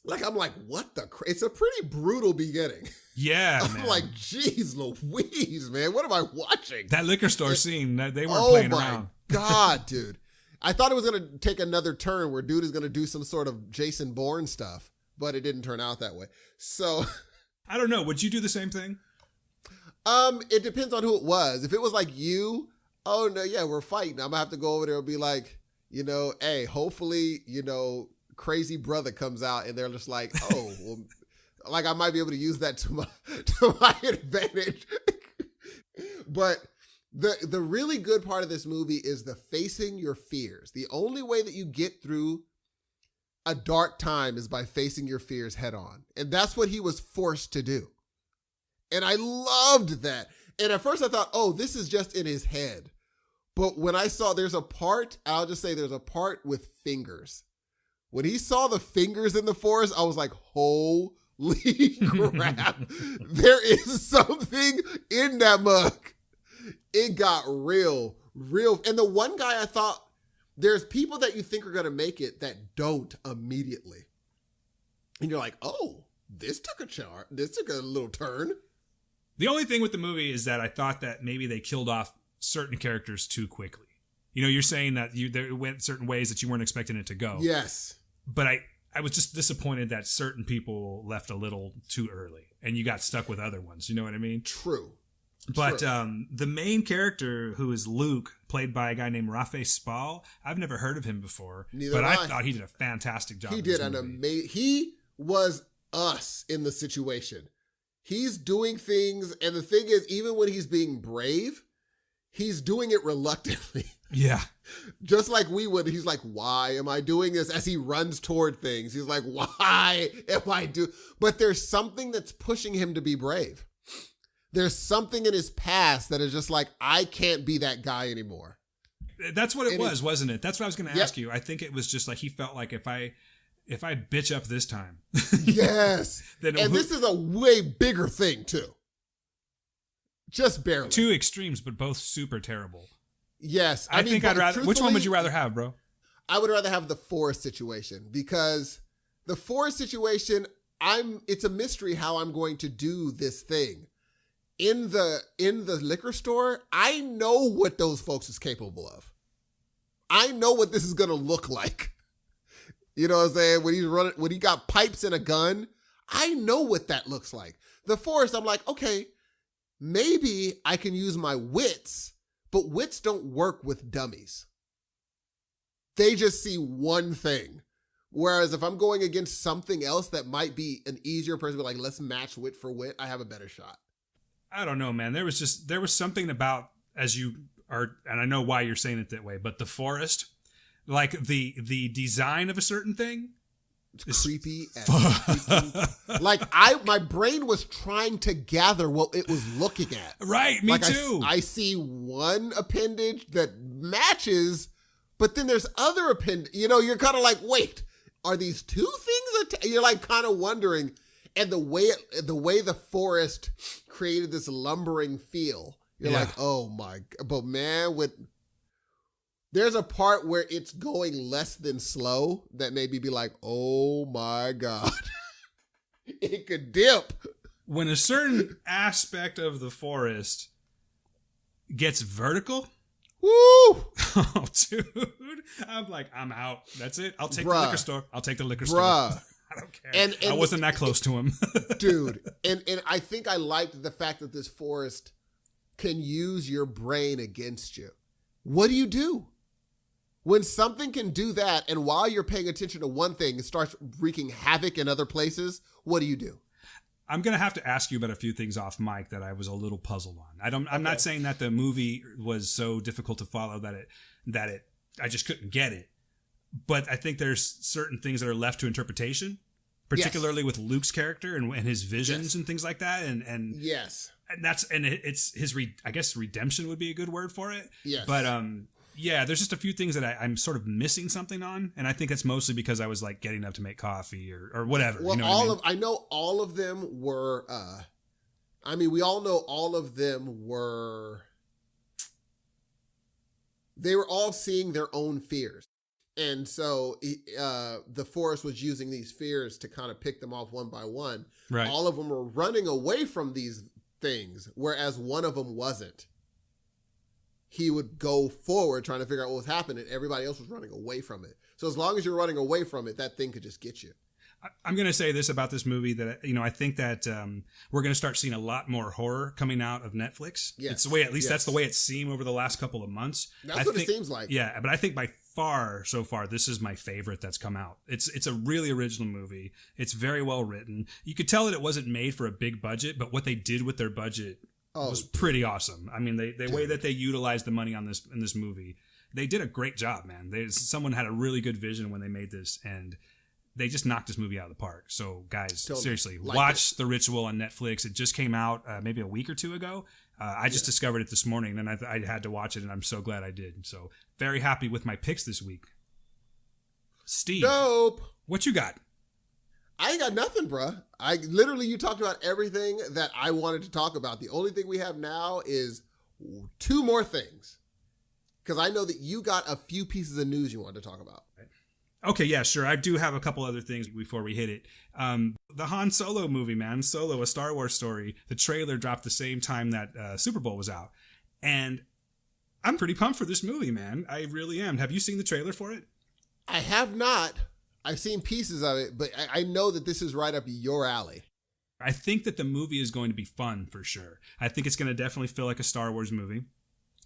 Like, I'm like, what the it's a pretty brutal beginning. Yeah, I'm like, geez Louise, man, what am I watching? That liquor store scene, they weren't playing around. Oh my God, dude. I thought it was going to take another turn where dude is going to do some sort of Jason Bourne stuff, but it didn't turn out that way. So. I don't know. Would you do the same thing? It depends on who it was. If it was like you, oh no, yeah, we're fighting. I'm gonna have to go over there and be like, hey, hopefully, crazy brother comes out and they're just like, oh, well, like I might be able to use that to my advantage. But the really good part of this movie is the facing your fears. The only way that you get through a dark time is by facing your fears head on. And that's what he was forced to do. And I loved that. And at first I thought, oh, this is just in his head. But when I saw there's a part with fingers. When he saw the fingers in the forest, I was like, holy crap. There is something in that mug. It got real. And the one guy I thought, there's people that you think are going to make it that don't immediately. And you're like, oh, this took a little turn. The only thing with the movie is that I thought that maybe they killed off certain characters too quickly. You're saying that there went certain ways that you weren't expecting it to go. Yes. But I was just disappointed that certain people left a little too early and you got stuck with other ones. You know what I mean? True. But the main character, who is Luke, played by a guy named Rafe Spall, I've never heard of him before. Neither I thought he did a fantastic job. He did an amazing. He was us in the situation. He's doing things, and the thing is, even when he's being brave, he's doing it reluctantly. Yeah. Just like we would. He's like, why am I doing this? As he runs toward things, he's like, why am I doing? But there's something that's pushing him to be brave. There's something in his past that is just like, I can't be that guy anymore. That's what it was, wasn't it? That's what I was going to ask you. I think it was just like, he felt like if I bitch up this time. Yes. And this is a way bigger thing too. Just barely. Two extremes, but both super terrible. Yes. I think I'd rather, which one would you rather have, bro? I would rather have the forest situation, because the forest situation, it's a mystery how I'm going to do this thing. In the liquor store, I know what those folks is capable of. I know what this is going to look like. You know what I'm saying? When he got pipes and a gun, I know what that looks like. The forest, I'm like, okay, maybe I can use my wits, but wits don't work with dummies. They just see one thing. Whereas if I'm going against something else that might be an easier person, to be like, let's match wit for wit, I have a better shot. I don't know, man. There was something about, as you are, and I know why you're saying it that way, but the forest, like the design of a certain thing, it's creepy. Like my brain was trying to gather what it was looking at. Right, me too. I see one appendage that matches, but then there's other appendage. You're kind of like, wait, are these two things? You're like kind of wondering. And the way the forest created this lumbering feel, you're like, oh my, but man, there's a part where it's going less than slow that made me be like, oh my God, it could dip. When a certain aspect of the forest gets vertical, woo! Oh, dude, I'm like, I'm out. That's it. I'll take the liquor store. I don't care. And I wasn't that close to him. Dude. And I think I liked the fact that this forest can use your brain against you. What do you do? When something can do that, and while you're paying attention to one thing, it starts wreaking havoc in other places, what do you do? I'm going to have to ask you about a few things off mic that I was a little puzzled on. I'm not saying that the movie was so difficult to follow that I just couldn't get it. But I think there's certain things that are left to interpretation, particularly with Luke's character and his visions and things like that. And yes. And it's his, I guess redemption would be a good word for it. Yes. But, yeah, there's just a few things that I'm sort of missing something on, and I think that's mostly because I was like getting up to make coffee or whatever. Well, you know I know all of them were. We all know all of them were. They were all seeing their own fears, and so the Forest was using these fears to kind of pick them off one by one. Right. All of them were running away from these things, whereas one of them wasn't. He would go forward trying to figure out what was happening. Everybody else was running away from it. So as long as you're running away from it, that thing could just get you. I'm going to say this about this movie that, I think that we're going to start seeing a lot more horror coming out of Netflix. Yes. It's the way, at least that's the way it seemed over the last couple of months. That's what it seems like. Yeah, but I think by far, so far, this is my favorite that's come out. It's a really original movie. It's very well written. You could tell that it wasn't made for a big budget, but what they did with their budget was pretty awesome. I mean, the way that they utilized the money in this movie, they did a great job, man. Someone had a really good vision when they made this, and they just knocked this movie out of the park. So, guys, seriously, watch The Ritual on Netflix. It just came out maybe a week or two ago. I just discovered it this morning, and I had to watch it, and I'm so glad I did. So, very happy with my picks this week. Steve, dope. What you got? I ain't got nothing, bruh. You talked about everything that I wanted to talk about. The only thing we have now is two more things. Because I know that you got a few pieces of news you wanted to talk about. Okay, yeah, sure. I do have a couple other things before we hit it. The Han Solo movie, man. Solo, a Star Wars story. The trailer dropped the same time that Super Bowl was out. And I'm pretty pumped for this movie, man. I really am. Have you seen the trailer for it? I have not. I've seen pieces of it, but I know that this is right up your alley. I think that the movie is going to be fun for sure. I think it's going to definitely feel like a Star Wars movie.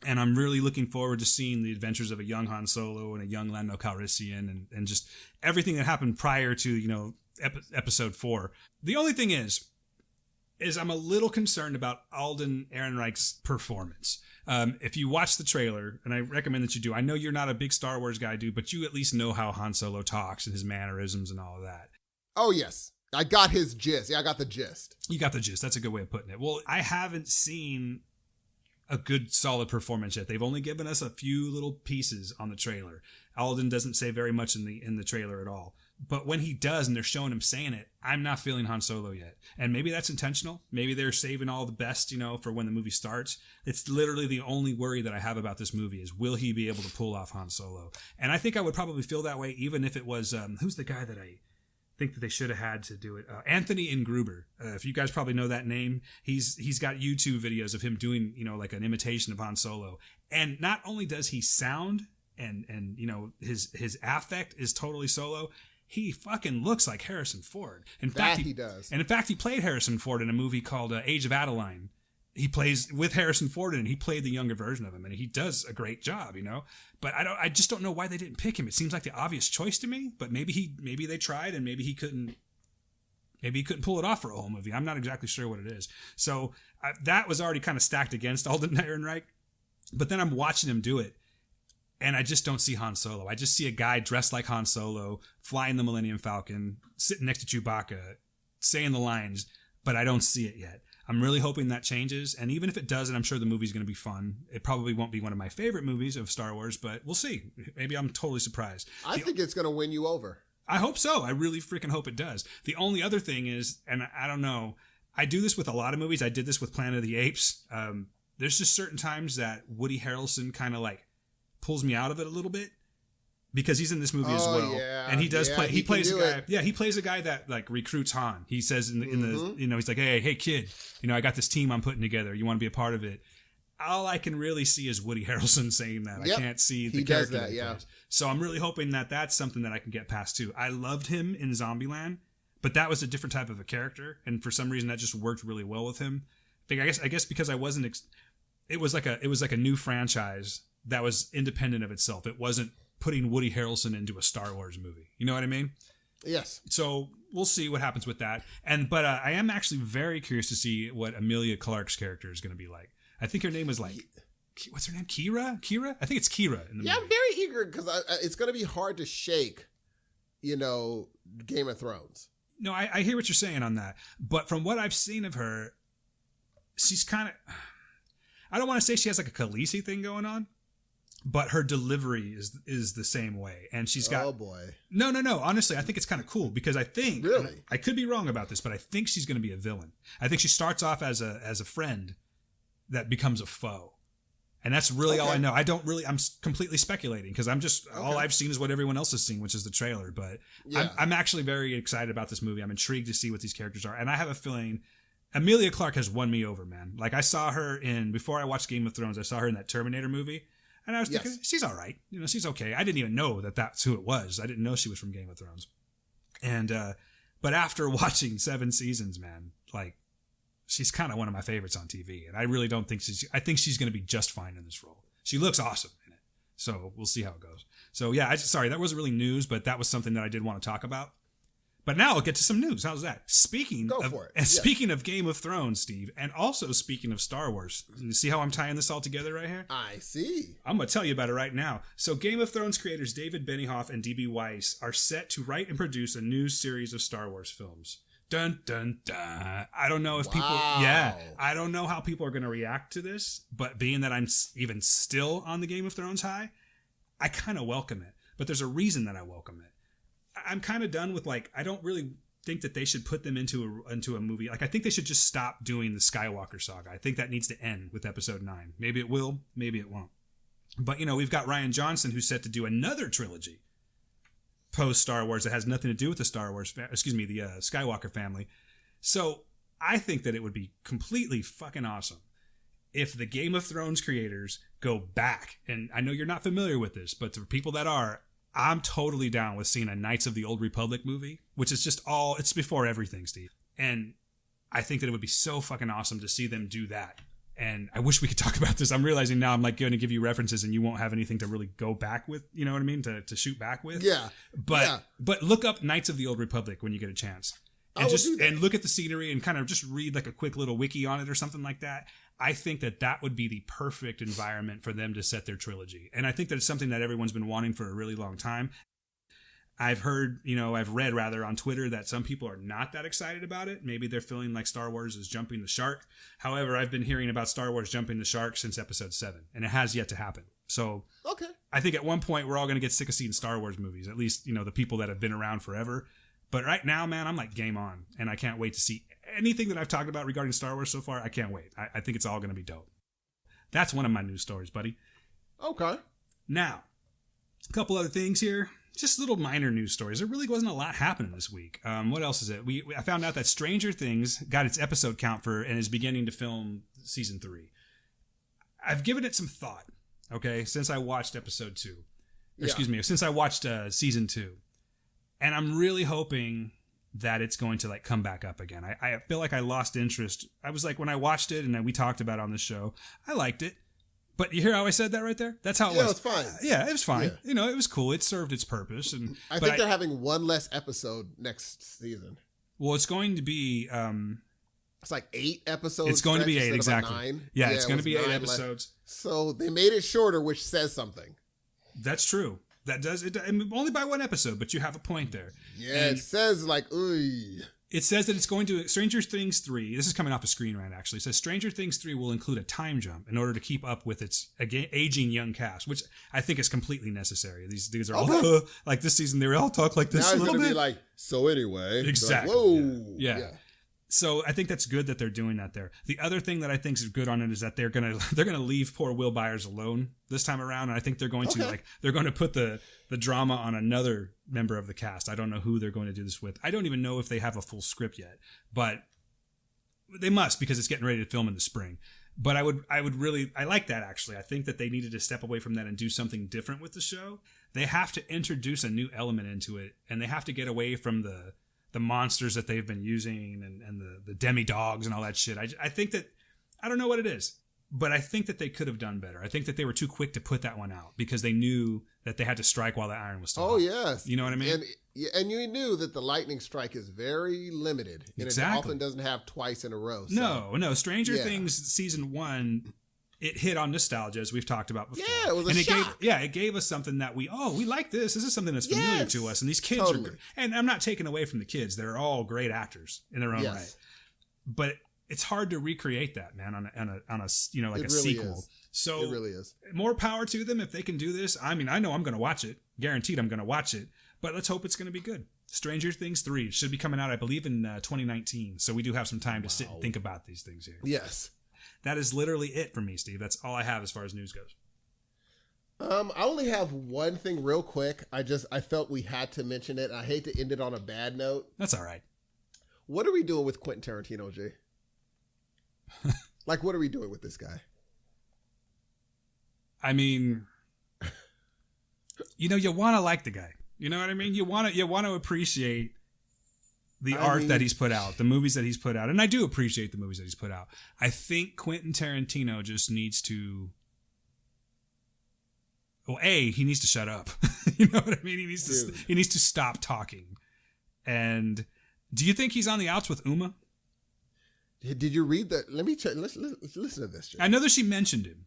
And I'm really looking forward to seeing the adventures of a young Han Solo and a young Lando Calrissian and just everything that happened prior to, episode 4. The only thing is I'm a little concerned about Alden Ehrenreich's performance. If you watch the trailer, and I recommend that you do, I know you're not a big Star Wars guy, dude, but you at least know how Han Solo talks and his mannerisms and all of that. Oh, yes. I got his gist. Yeah, I got the gist. You got the gist. That's a good way of putting it. Well, I haven't seen a good, solid performance yet. They've only given us a few little pieces on the trailer. Alden doesn't say very much in the trailer at all. But when he does, and they're showing him saying it, I'm not feeling Han Solo yet. And maybe that's intentional. Maybe they're saving all the best, for when the movie starts. It's literally the only worry that I have about this movie is, will he be able to pull off Han Solo? And I think I would probably feel that way even if it was, who's the guy that I think that they should have had to do it? Anthony Ingruber. If you guys probably know that name, he's got YouTube videos of him doing, like an imitation of Han Solo. And not only does he sound and his affect is totally Solo, he fucking looks like Harrison Ford. In fact, he does. And in fact, he played Harrison Ford in a movie called Age of Adeline. He plays with Harrison Ford in it, and he played the younger version of him, and he does a great job, But I just don't know why they didn't pick him. It seems like the obvious choice to me, but maybe they tried, and maybe he couldn't pull it off for a whole movie. I'm not exactly sure what it is. So that was already kind of stacked against Alden Ehrenreich. But then I'm watching him do it, and I just don't see Han Solo. I just see a guy dressed like Han Solo, flying the Millennium Falcon, sitting next to Chewbacca, saying the lines, but I don't see it yet. I'm really hoping that changes, and even if it doesn't, I'm sure the movie's going to be fun. It probably won't be one of my favorite movies of Star Wars, but we'll see. Maybe I'm totally surprised. I think it's going to win you over. I hope so. I really freaking hope it does. The only other thing is, and I don't know, I do this with a lot of movies. I did this with Planet of the Apes. There's just certain times that Woody Harrelson kind of like pulls me out of it a little bit because he's in this movie as well. Yeah, and he does play. He plays a guy. It. Yeah, he plays a guy that like recruits Han. He says in the he's like, hey kid, I got this team I'm putting together. You want to be a part of it? All I can really see is Woody Harrelson saying that. Yep. I can't see the character that he plays. So I'm really hoping that that's something that I can get past too. I loved him in Zombieland, but that was a different type of a character, and for some reason that just worked really well with him. I guess because I wasn't it was like a new franchise that was independent of itself. It wasn't putting Woody Harrelson into a Star Wars movie. You know what I mean? Yes. So we'll see what happens with that. But I am actually very curious to see what Emilia Clarke's character is going to be like. I think her name is like, what's her name? Kira? I think it's Kira in the movie. Yeah, I'm very eager because it's going to be hard to shake, Game of Thrones. No, I hear what you're saying on that. But from what I've seen of her, she's kind of, I don't want to say she has like a Khaleesi thing going on, but her delivery is the same way. And she's got... Oh, boy. No. Honestly, I think it's kind of cool because I think... Really? I could be wrong about this, but I think she's going to be a villain. I think she starts off as a friend that becomes a foe. And that's really all I know. I'm completely speculating because all I've seen is what everyone else has seen, which is the trailer. But yeah. I'm actually very excited about this movie. I'm intrigued to see what these characters are. And I have a feeling Emilia Clarke has won me over, man. Like I saw her before I watched Game of Thrones, I saw her in that Terminator movie. And I was thinking, she's all right. She's okay. I didn't even know that that's who it was. I didn't know she was from Game of Thrones. And, but after watching 7 seasons, man, like, she's kind of one of my favorites on TV. And I really don't think I think she's going to be just fine in this role. She looks awesome in it. So we'll see how it goes. So yeah, sorry, that wasn't really news, but that was something that I did want to talk about. But now I'll get to some news. How's that? Speaking of Game of Thrones, Steve, and also speaking of Star Wars, you see how I'm tying this all together right here? I see. I'm going to tell you about it right now. So Game of Thrones creators David Benioff and D.B. Weiss are set to write and produce a new series of Star Wars films. Dun, dun, dun. I don't know if I don't know how people are going to react to this, but being that I'm even still on the Game of Thrones high, I kind of welcome it. But there's a reason that I welcome it. I'm kind of done with I don't really think that they should put them into a movie. Like I think they should just stop doing the Skywalker saga. I think that needs to end with episode 9. Maybe it will, maybe it won't. But we've got Rian Johnson who's set to do another trilogy post Star Wars that has nothing to do with the Skywalker family. So I think that it would be completely fucking awesome if the Game of Thrones creators go back. And I know you're not familiar with this, but for people that are, I'm totally down with seeing a Knights of the Old Republic movie, which is it's before everything, Steve. And I think that it would be so fucking awesome to see them do that. And I wish we could talk about this. I'm realizing now I'm going to give you references and you won't have anything to really go back with, you know what I mean? To shoot back with. Yeah. But look up Knights of the Old Republic when you get a chance. And look at the scenery and kind of just read like a quick little wiki on it or something like that. I think that would be the perfect environment for them to set their trilogy. And I think that it's something that everyone's been wanting for a really long time. I've read on Twitter that some people are not that excited about it. Maybe they're feeling like Star Wars is jumping the shark. However, I've been hearing about Star Wars jumping the shark since episode 7, and it has yet to happen. So I think at one point we're all going to get sick of seeing Star Wars movies, at least, the people that have been around forever. But right now, man, I'm like game on, and I can't wait to see anything that I've talked about regarding Star Wars so far. I can't wait. I think it's all going to be dope. That's one of my news stories, buddy. Okay. Now, a couple other things here. Just little minor news stories. There really wasn't a lot happening this week. What else is it? I found out that Stranger Things got its episode count and is beginning to film season 3. I've given it some thought, okay, since I watched episode 2. Since I watched season 2. And I'm really hoping that it's going to come back up again. I feel like I lost interest. I was like, when I watched it and then we talked about it on the show, I liked it. But you hear how I said that right there? That's how it was. Yeah, it's fine. Yeah, it was fine. Yeah. It was cool. It served its purpose. And I think they're having one less episode next season. Well, it's going to be... it's like 8 episodes. It's going to be 8, exactly. 9. Yeah, it's going to be 8 episodes. So they made it shorter, which says something. That's true. That does it only by 1 episode, but you have a point there. Yeah, and it says ooh. It says that it's going to Stranger Things 3. This is coming off a Screen Rant, actually. It says Stranger Things 3 will include a time jump in order to keep up with its aging young cast, which I think is completely necessary. These dudes are all like this season. They all talk like this. Now it's going to be like, so anyway. Exactly. Whoa. Yeah. So I think that's good that they're doing that there. The other thing that I think is good on it is that they're gonna leave poor Will Byers alone this time around, and I think they're going to put the drama on another member of the cast. I don't know who they're going to do this with. I don't even know if they have a full script yet, but they must because it's getting ready to film in the spring. But I like that actually. I think that they needed to step away from that and do something different with the show. They have to introduce a new element into it, and they have to get away from the monsters that they've been using and the demi-dogs and all that shit. I think that, I don't know what it is, But I think that they could have done better. I think that they were too quick to put that one out because they knew that they had to strike while the iron was still hot. Yes. You know what I mean? And you knew that the lightning strike is very limited. And Exactly. it often doesn't have twice in a row. So. No. Stranger Things season 1, it hit on nostalgia, as we've talked about before. Yeah, it was a shock. It gave us something that we like this. This is something that's familiar to us. And these kids are great. And I'm not taking away from the kids. They're all great actors in their own right. But it's hard to recreate that, man, on a sequel. Is. So it really is. More power to them if they can do this. I mean, I know I'm going to watch it. Guaranteed I'm going to watch it. But let's hope it's going to be good. Stranger Things 3 should be coming out, I believe, in 2019. So we do have some time to sit and think about these things here. Yes. That is literally it for me, Steve. That's all I have as far as news goes. I only have one thing real quick. I felt we had to mention it. I hate to end it on a bad note. That's all right. What are we doing with Quentin Tarantino, Jay? Like, what are we doing with this guy? I mean, you want to like the guy. You know what I mean? You want to appreciate the art that he's put out, the movies that he's put out. And I do appreciate the movies that he's put out. I think Quentin Tarantino just needs to... Well, he needs to shut up. You know what I mean? He needs to stop talking. And do you think he's on the outs with Uma? Did you read that? Let me check. Let's listen to this. Jay. I know that she mentioned him.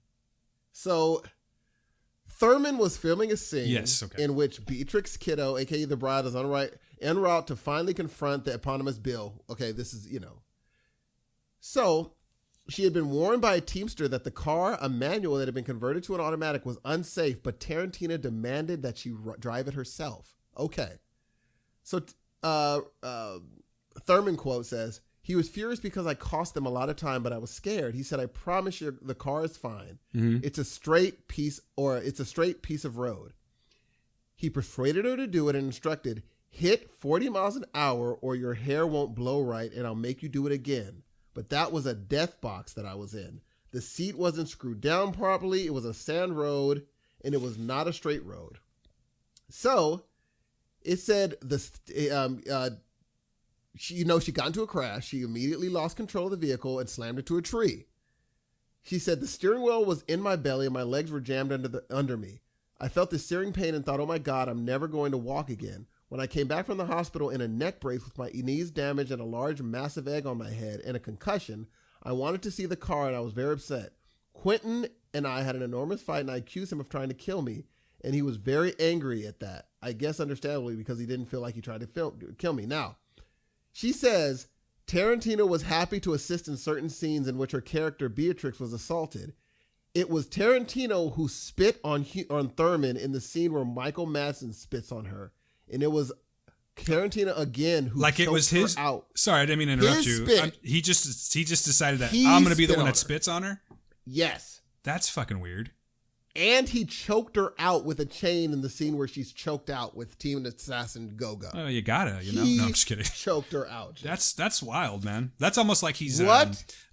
So, Thurman was filming a scene in which Beatrix Kiddo, aka the bride, is en route to finally confront the eponymous Bill. Okay, this is, So, she had been warned by a teamster that the car, a manual that had been converted to an automatic, was unsafe, but Tarantino demanded that she drive it herself. Okay. So, Thurman quote says, "He was furious because I cost them a lot of time, but I was scared. He said, I promise you the car is fine. Mm-hmm. It's a straight piece of road. He persuaded her to do it and instructed, hit 40 miles an hour or your hair won't blow right and I'll make you do it again. But that was a death box that I was in. The seat wasn't screwed down properly. It was a sand road and it was not a straight road." So it said she got into a crash. She immediately lost control of the vehicle and slammed into a tree. She said, "The steering wheel was in my belly and my legs were jammed under me. I felt the searing pain and thought, oh my God, I'm never going to walk again. When I came back from the hospital in a neck brace with my knees damaged and a large, massive egg on my head and a concussion, I wanted to see the car and I was very upset. Quentin and I had an enormous fight and I accused him of trying to kill me. And he was very angry at that. I guess understandably because he didn't feel like he tried to kill me. Now, she says Tarantino was happy to assist in certain scenes in which her character Beatrix was assaulted. It was Tarantino who spit on Thurman in the scene where Michael Madsen spits on her. And it was Tarantino again who like it was his out. Sorry, I didn't mean to interrupt you. He just decided that I'm going to be the one that spits on her? Yes. That's fucking weird. And he choked her out with a chain in the scene where she's choked out with Team Assassin Goga. Oh, you gotta, No, I'm just kidding. Choked her out. That's wild, man. That's almost like he's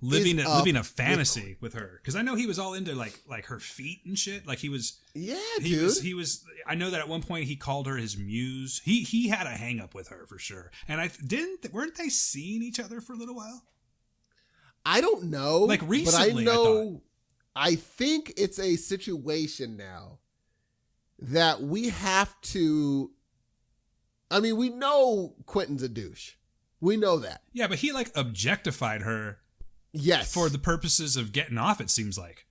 living a fantasy with her. Because I know he was all into like her feet and shit. Like he was. Yeah, dude. He was. I know that at one point he called her his muse. He had a hang up with her for sure. And weren't they seeing each other for a little while? I don't know. Like recently, but I know. I think it's a situation now that we have to. I mean, we know Quentin's a douche. We know that. Yeah, but he objectified her. Yes. For the purposes of getting off, it seems like.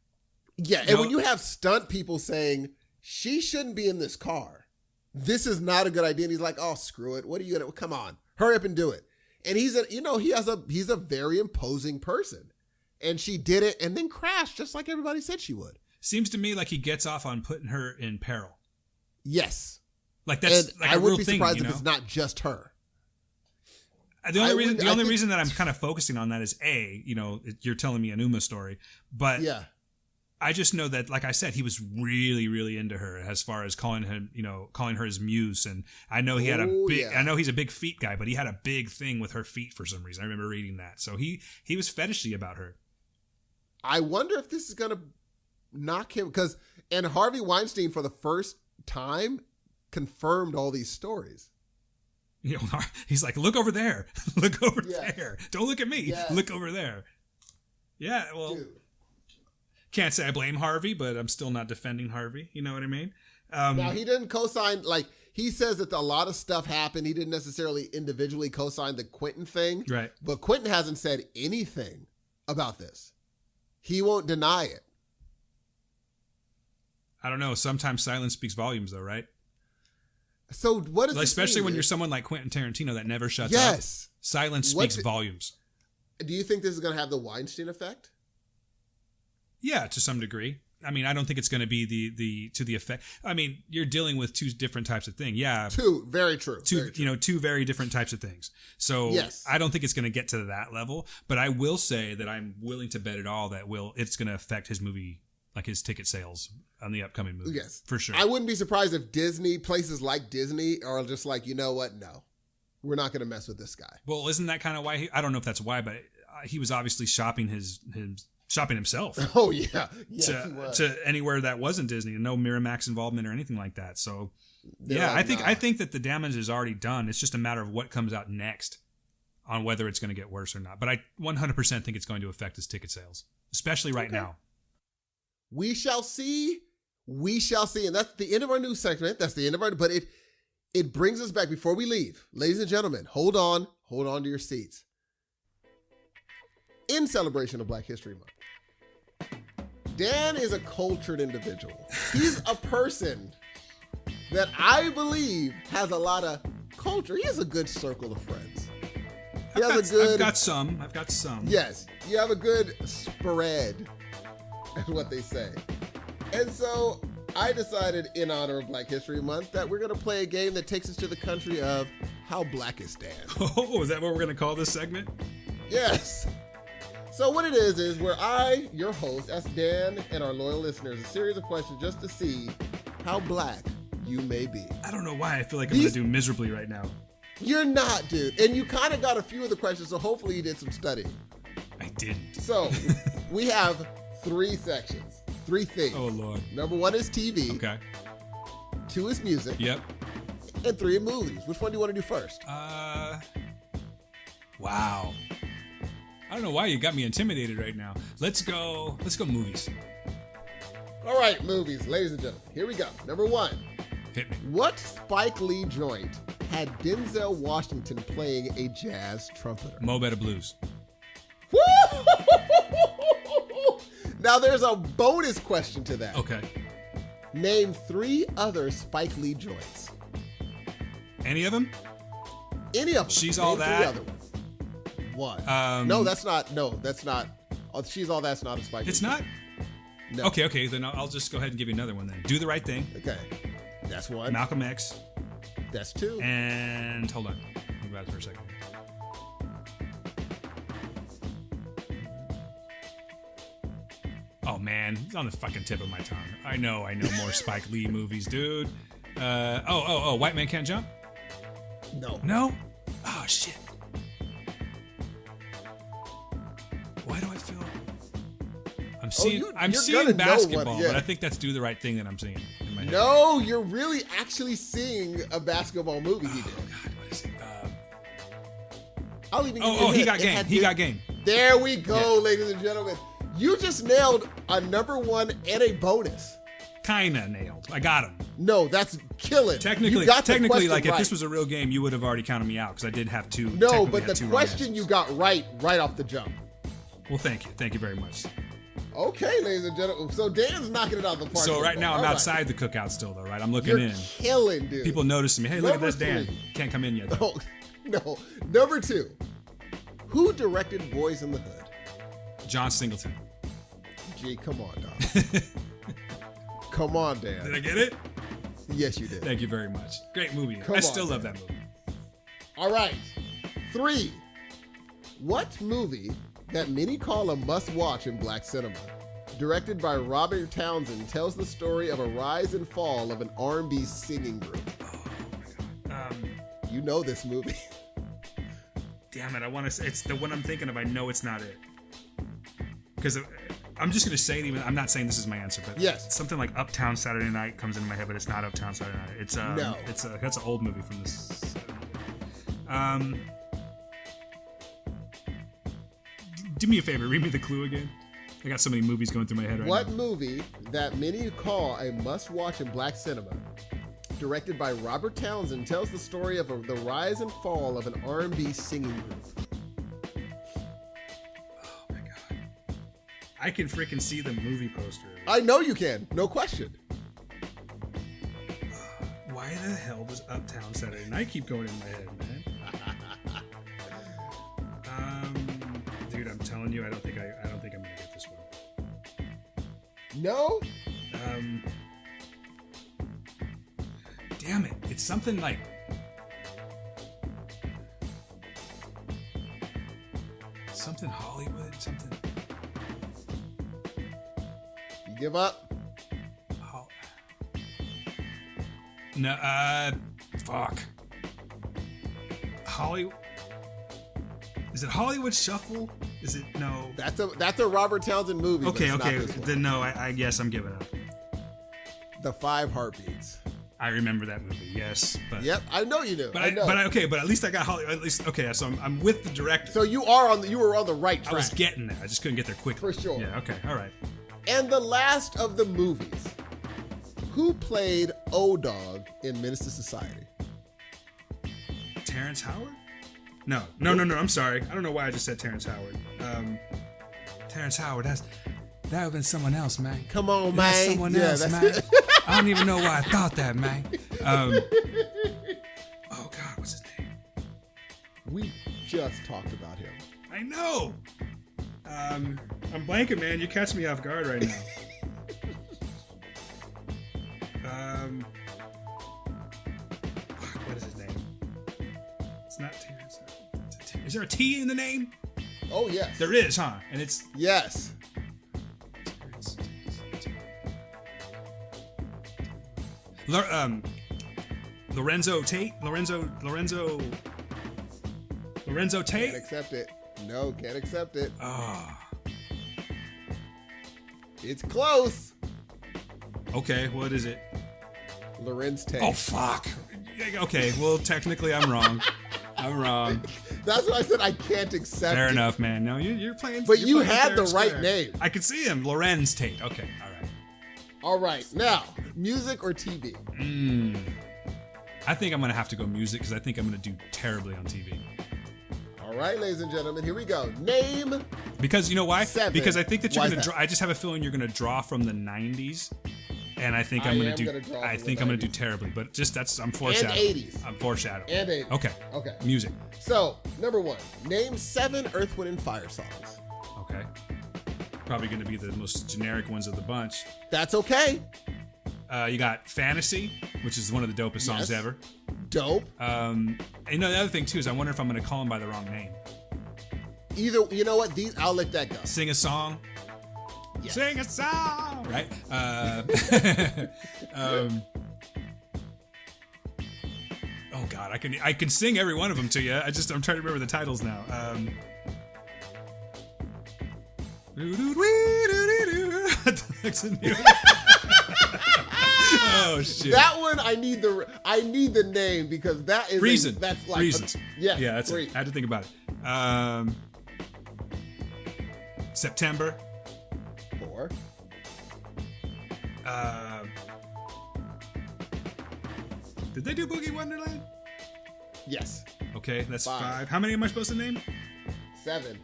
Yeah, and when you have stunt people saying she shouldn't be in this car, this is not a good idea. And he's like, "Oh, screw it. What are you gonna? Come on, hurry up and do it." And he's a very imposing person. And she did it and then crashed just like everybody said she would. Seems to me like he gets off on putting her in peril. Yes. Like that's and like I a real wouldn't be thing, surprised if it's not just her. The only reason that I'm kind of focusing on that is you're telling me an Uma story, but yeah. I just know that, like I said, he was really, really into her as far as calling her his muse. And I know he had I know he's a big feet guy, but he had a big thing with her feet for some reason. I remember reading that. So he was fetishy about her. I wonder if this is going to knock him and Harvey Weinstein for the first time confirmed all these stories. He's like, look over there, look over there. Don't look at me. Yes. Look over there. Yeah. Well, dude. Can't say I blame Harvey, but I'm still not defending Harvey. You know what I mean? Now, he didn't co-sign, like, he says that a lot of stuff happened. He didn't necessarily individually co-sign the Quentin thing. Right. But Quentin hasn't said anything about this. He won't deny it. I don't know. Sometimes silence speaks volumes, though, right? So what is especially when you're someone like Quentin Tarantino that never shuts up? Yes. Silence speaks volumes. Do you think this is going to have the Weinstein effect? Yeah, to some degree. I mean, I don't think it's going to be the effect. I mean, you're dealing with two different types of thing. Yeah. Very true. Two very different types of things. So yes. I don't think it's going to get to that level, but I will say that I'm willing to bet it all that it's going to affect his movie, like his ticket sales on the upcoming movie. Yes. For sure. I wouldn't be surprised if places like Disney are just like, you know what? No, we're not going to mess with this guy. Well, isn't that kind of why I don't know if that's why, but he was obviously shopping himself. Oh yeah, to anywhere that wasn't Disney, and no Miramax involvement or anything like that. So I think that the damage is already done. It's just a matter of what comes out next on whether it's going to get worse or not. But I 100% think it's going to affect his ticket sales, especially right now. We shall see. We shall see, and that's the end of our news segment. That's the end of our. But it brings us back before we leave, ladies and gentlemen. Hold on to your seats. In celebration of Black History Month, Dan is a cultured individual. He's a person that I believe has a lot of culture. He has a good circle of friends. I've got some. Yes, you have a good spread, is what they say. And so I decided, in honor of Black History Month, that we're going to play a game that takes us to the country of How Black is Dan? Oh, is that what we're going to call this segment? Yes. So what it is where I, your host, ask Dan and our loyal listeners a series of questions just to see how black you may be. I don't know why I feel like I'm going to do miserably right now. You're not, dude. And you kind of got a few of the questions, so hopefully you did some studying. I didn't. So we have 3 sections, 3 things. Oh, Lord. Number 1 is TV. Okay. 2 is music. Yep. And 3 are movies. Which one do you want to do first? Wow. I don't know why you got me intimidated right now. Let's go movies. All right, movies, ladies and gentlemen. Here we go. Number 1. Hit me. What Spike Lee joint had Denzel Washington playing a jazz trumpeter? Mo Better Blues. Woo! Now there's a bonus question to that. Okay. Name 3 other Spike Lee joints. Any of them? Any of them. She's Name All 3 That. other ones. What? No, that's not. Oh, She's All That's not a Spike Lee. It's not? No. Okay, then I'll just go ahead and give you another one then. Do the Right Thing. Okay. That's 1. Malcolm X. That's 2. And hold on. Think about it for a second. Oh man, it's on the fucking tip of my tongue. I know more Spike Lee movies, dude. White Man Can't Jump? No? Oh shit. Why do I feel I'm seeing basketball, but I think that's Do the Right Thing that I'm seeing in my head. No, you're really actually seeing a basketball movie he did. Oh god, what is it? I'll even give you He Got Game. He Got Game. There we go, ladies and gentlemen. You just nailed a number 1 and a bonus. Kinda nailed. I got him. No, that's killing. Technically, like if right. this was a real game, you would have already counted me out because I did have 2. No, but the question you got right off the jump. Well, thank you. Thank you very much. Okay, ladies and gentlemen. So Dan's knocking it out of the park. So right now I'm outside the cookout still, though, right? I'm looking in. Killing, dude. People noticing me. Hey, look at this Dan. 3. Can't come in yet. Though. Oh, no. Number 2. Who directed Boys in the Hood? John Singleton. Gee, come on, dog. Come on, Dan. Did I get it? Yes, you did. Thank you very much. Great movie. I still love that movie. All right. 3. What movie that many call a must-watch in black cinema, directed by Robert Townsend, tells the story of a rise and fall of an R&B singing group? Oh my god. You know this movie. Damn it! I want to say it's the one I'm thinking of. I know it's not it. Because I'm just going to say it, even I'm not saying this is my answer, but yes, something like Uptown Saturday Night comes into my head, but it's not Uptown Saturday Night. It's no, that's an old movie from this. Do me a favor, read me the clue again. I got so many movies going through my head right What now. movie that many call a must-watch in black cinema, directed by Robert Townsend, tells the story of the rise and fall of an R&B singing group? Oh my god. I can freaking see the movie poster. I know you can. No question. Why the hell does Uptown Saturday Night keep going in my head, man? Dude, I'm telling you, I don't think I'm gonna get this one. No? Damn it! It's something like something Hollywood, something. You give up? No, fuck. Hollywood. Is it Hollywood Shuffle? Is it no? That's a Robert Townsend movie. Okay, but it's okay. not this one. Then no, I guess I'm giving up. The 5 Heartbeats. I remember that movie. Yes, but Yep, I know you do. But I know. but at least I got Hollywood. At least okay. So I'm with the director. So you were on the right track. I was getting there. I just couldn't get there quickly. For sure. Yeah. Okay. All right. And the last of the movies. Who played O-Dog in Menace to Society? Terrence Howard? No. I'm sorry. I don't know why I just said Terrence Howard. Terrence Howard. That would have been someone else, man. Come on, That's man. someone Yeah, else, that's man. it. I don't even know why I thought that, man. Oh God, what's his name? We just talked about him. I know. I'm blanking, man. You catch me off guard right now. What is his name? It's not Terrence. Is there a T in the name? Oh, yes. There is, huh? And it's Yes. Lorenzo Tate. Lorenzo Can't Tate. accept it. No, can't accept it. Ah. It's close. Okay, what is it? Lorenz Tate. Oh fuck. Okay, well technically I'm wrong. I'm wrong. That's what I said. I can't accept Fair it. enough, man. No, you're playing. But you're you playing had fair the and right square. name. I could see him. Lorenz Tate. Okay, all right. All right. Now, music or TV? I think I'm gonna have to go music because I think I'm gonna do terribly on TV. All right, ladies and gentlemen, here we go. Name. Because you know why? 7. Because I think that you're Why gonna is draw. that? I just have a feeling you're gonna draw from the '90s, and I think I I'm gonna am do. gonna draw I from think the I'm gonna do 90s. terribly. But just I'm foreshadowing. 80s. I'm foreshadowing. And 80s. Okay. Okay. Music. So, number 1. Name 7 Earth, Wind, and Fire songs. Okay. Probably gonna be the most generic ones of the bunch. That's okay. You got Fantasy, which is one of the dopest songs Yes. ever. Dope. And you know the other thing too is I wonder if I'm gonna call him by the wrong name. Either, you know what? I'll let that go. Sing a song. Yes. Sing a song, right? Oh God, I can sing every one of them to you. I'm trying to remember the titles now. Oh shit! That one I need the name because that is Reason. That's like Reasons. Yeah, That's it. I had to think about it. September. 4. Did they do Boogie Wonderland? Yes. Okay, that's 5. 5. How many am I supposed to name? 7.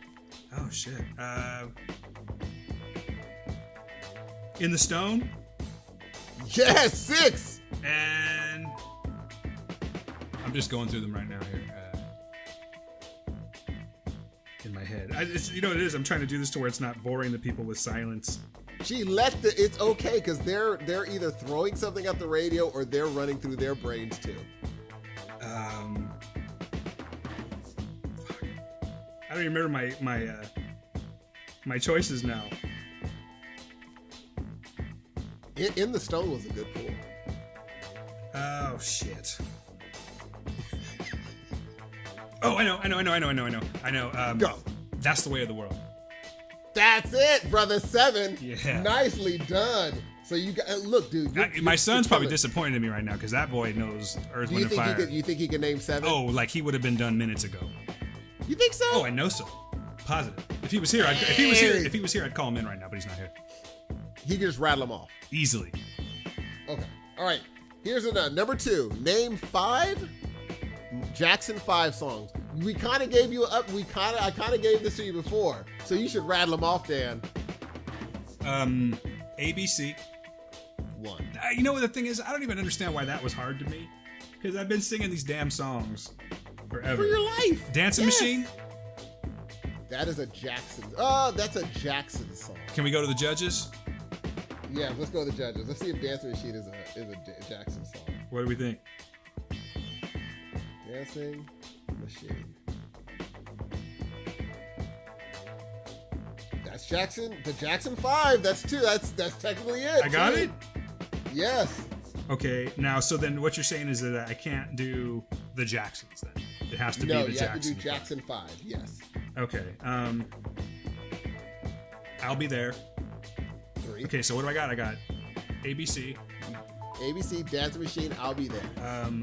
Oh shit. In the Stone Yes. 6. and I'm just going through them right now here. In my head, you know what it is. I'm trying to do this to where it's not boring the people with silence. It's okay because they're either throwing something at the radio or they're running through their brains too. Fuck. I don't even remember my choices now. In the Stone was a good pool. Oh shit. Oh, I know. Go. That's the Way of the World. That's it, brother. 7. Yeah. Nicely done. So you got look, dude. My son's probably killing it. disappointed in me right now because that boy knows Earth, Do Wind, you and think Fire. you think he can name 7? Oh, like he would have been done minutes ago. You think so? Oh, I know so. Positive. If he was here, I'd call him in right now, but he's not here. He can just rattle them off. Easily. Okay. All right. Here's another. Number 2. Name 5 Jackson 5 songs. We kind of gave you I kind of gave this to you before, so you should rattle them off, Dan. ABC. 1. You know what the thing is? I don't even understand why that was hard to me, because I've been singing these damn songs forever. For your life. Dancing Machine. That is a Jackson. That's a Jackson song. Can we go to the judges? Yeah, let's go to the judges. Let's see if Dancing Machine is a Jackson song. What do we think? Dancing Machine. That's Jackson. The Jackson 5. That's 2. That's technically it. I got it? Yes. Okay, now, so then what you're saying is that I can't do the Jacksons then? It has to be the Jackson. No, you have to do Jackson 5. Yes. Okay. I'll be there. 3. Okay, so what do I got? I got ABC. ABC, Dancing Machine, I'll Be There.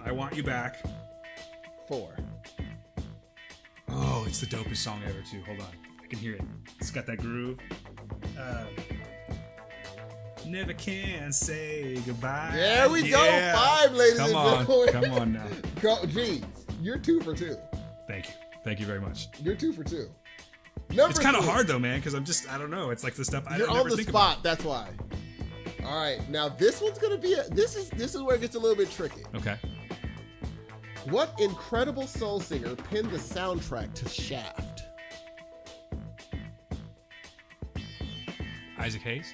I Want You Back. 4. Oh, it's the dopest song ever too. Hold on, I can hear it. It's got that groove. Never Can Say Goodbye. There we go. 5, ladies and gentlemen. Come on now. Go, G. You're 2 for 2. Thank you very much. You're 2 for 2. Number It's kind of 3. hard though, man, because I don't know. It's like the stuff I You're never on the think spot. about. That's why. All right, now this one's gonna be this is where it gets a little bit tricky. Okay. What incredible soul singer penned the soundtrack to Shaft? Isaac Hayes?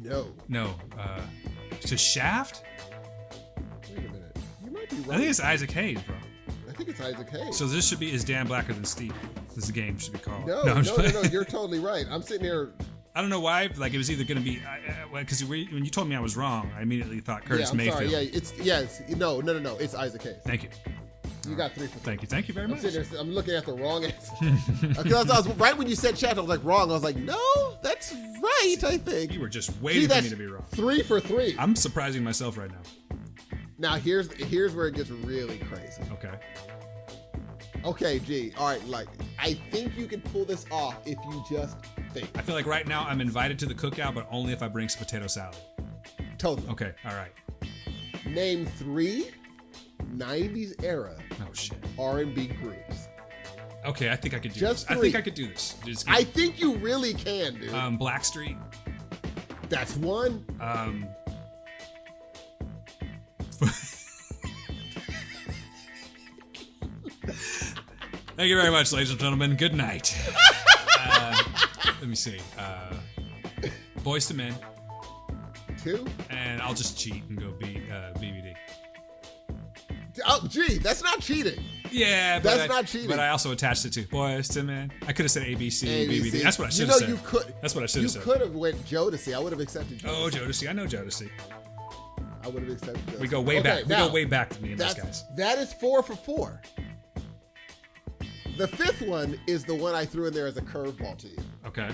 No. No. To Shaft? Wait a minute. You might be I right. think it's Isaac Hayes, bro. I think it's Isaac Hayes. So this should be Is Dan Blacker Than Steve? This is the game should be called. No, I'm just playing. You're totally right. I'm sitting here. I don't know why. Like it was either going to be because when you told me I was wrong, I immediately thought Curtis I'm Mayfield. sorry. Yeah, no. It's Isaac Hayes. Thank you. You got 3 for 3. Thank you very much. I'm looking at the wrong answer. Because I was right when you said Shaft. I was like wrong. I was like, no, that's right. I think You were just waiting for me to be wrong. 3 for 3. I'm surprising myself right now. Now here's where it gets really crazy. Okay. Okay, G. All right, like I think you can pull this off if you just think. I feel like right now I'm invited to the cookout, but only if I bring some potato salad. Totally. Okay. All right. Name 3 '90s era Oh shit. R&B groups. Okay, I think I could do Just this. 3. I think I could do this. Just I think you really can, dude. Blackstreet. That's 1. Thank you very much, ladies and gentlemen. Good night. Let me see. Boys to Men, 2. and I'll just cheat and go BBD. Oh, G. That's not cheating. Yeah, but That's not cheating. But I also attached it to Boys to Men. I could have said ABC, BBD. That's what I should You have know, said. you could. That's what I should have said. You could have went Jodeci. I would have accepted Jodeci. Oh, Jodeci. I know Jodeci. I would have accepted Jodeci. We go way back. now, We go way back to me and those That's, guys. that is 4 for 4. The 5th one is the one I threw in there as a curveball to you. Okay.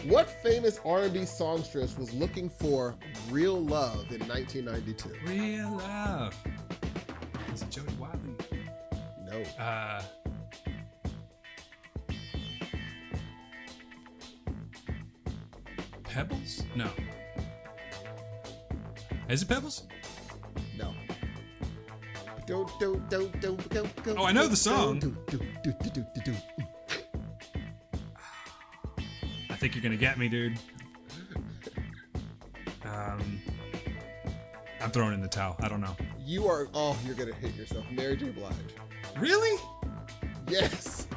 What famous R&B songstress was looking for real love in 1992? Real love. Is it Jody Watley? No. Pebbles? No. Is it Pebbles? No. Don't. Oh, I know the song. I think you're gonna get me, dude. I'm throwing in the towel. I don't know. You are. Oh, you're gonna hit yourself. Mary J. Blige. Really? Yes.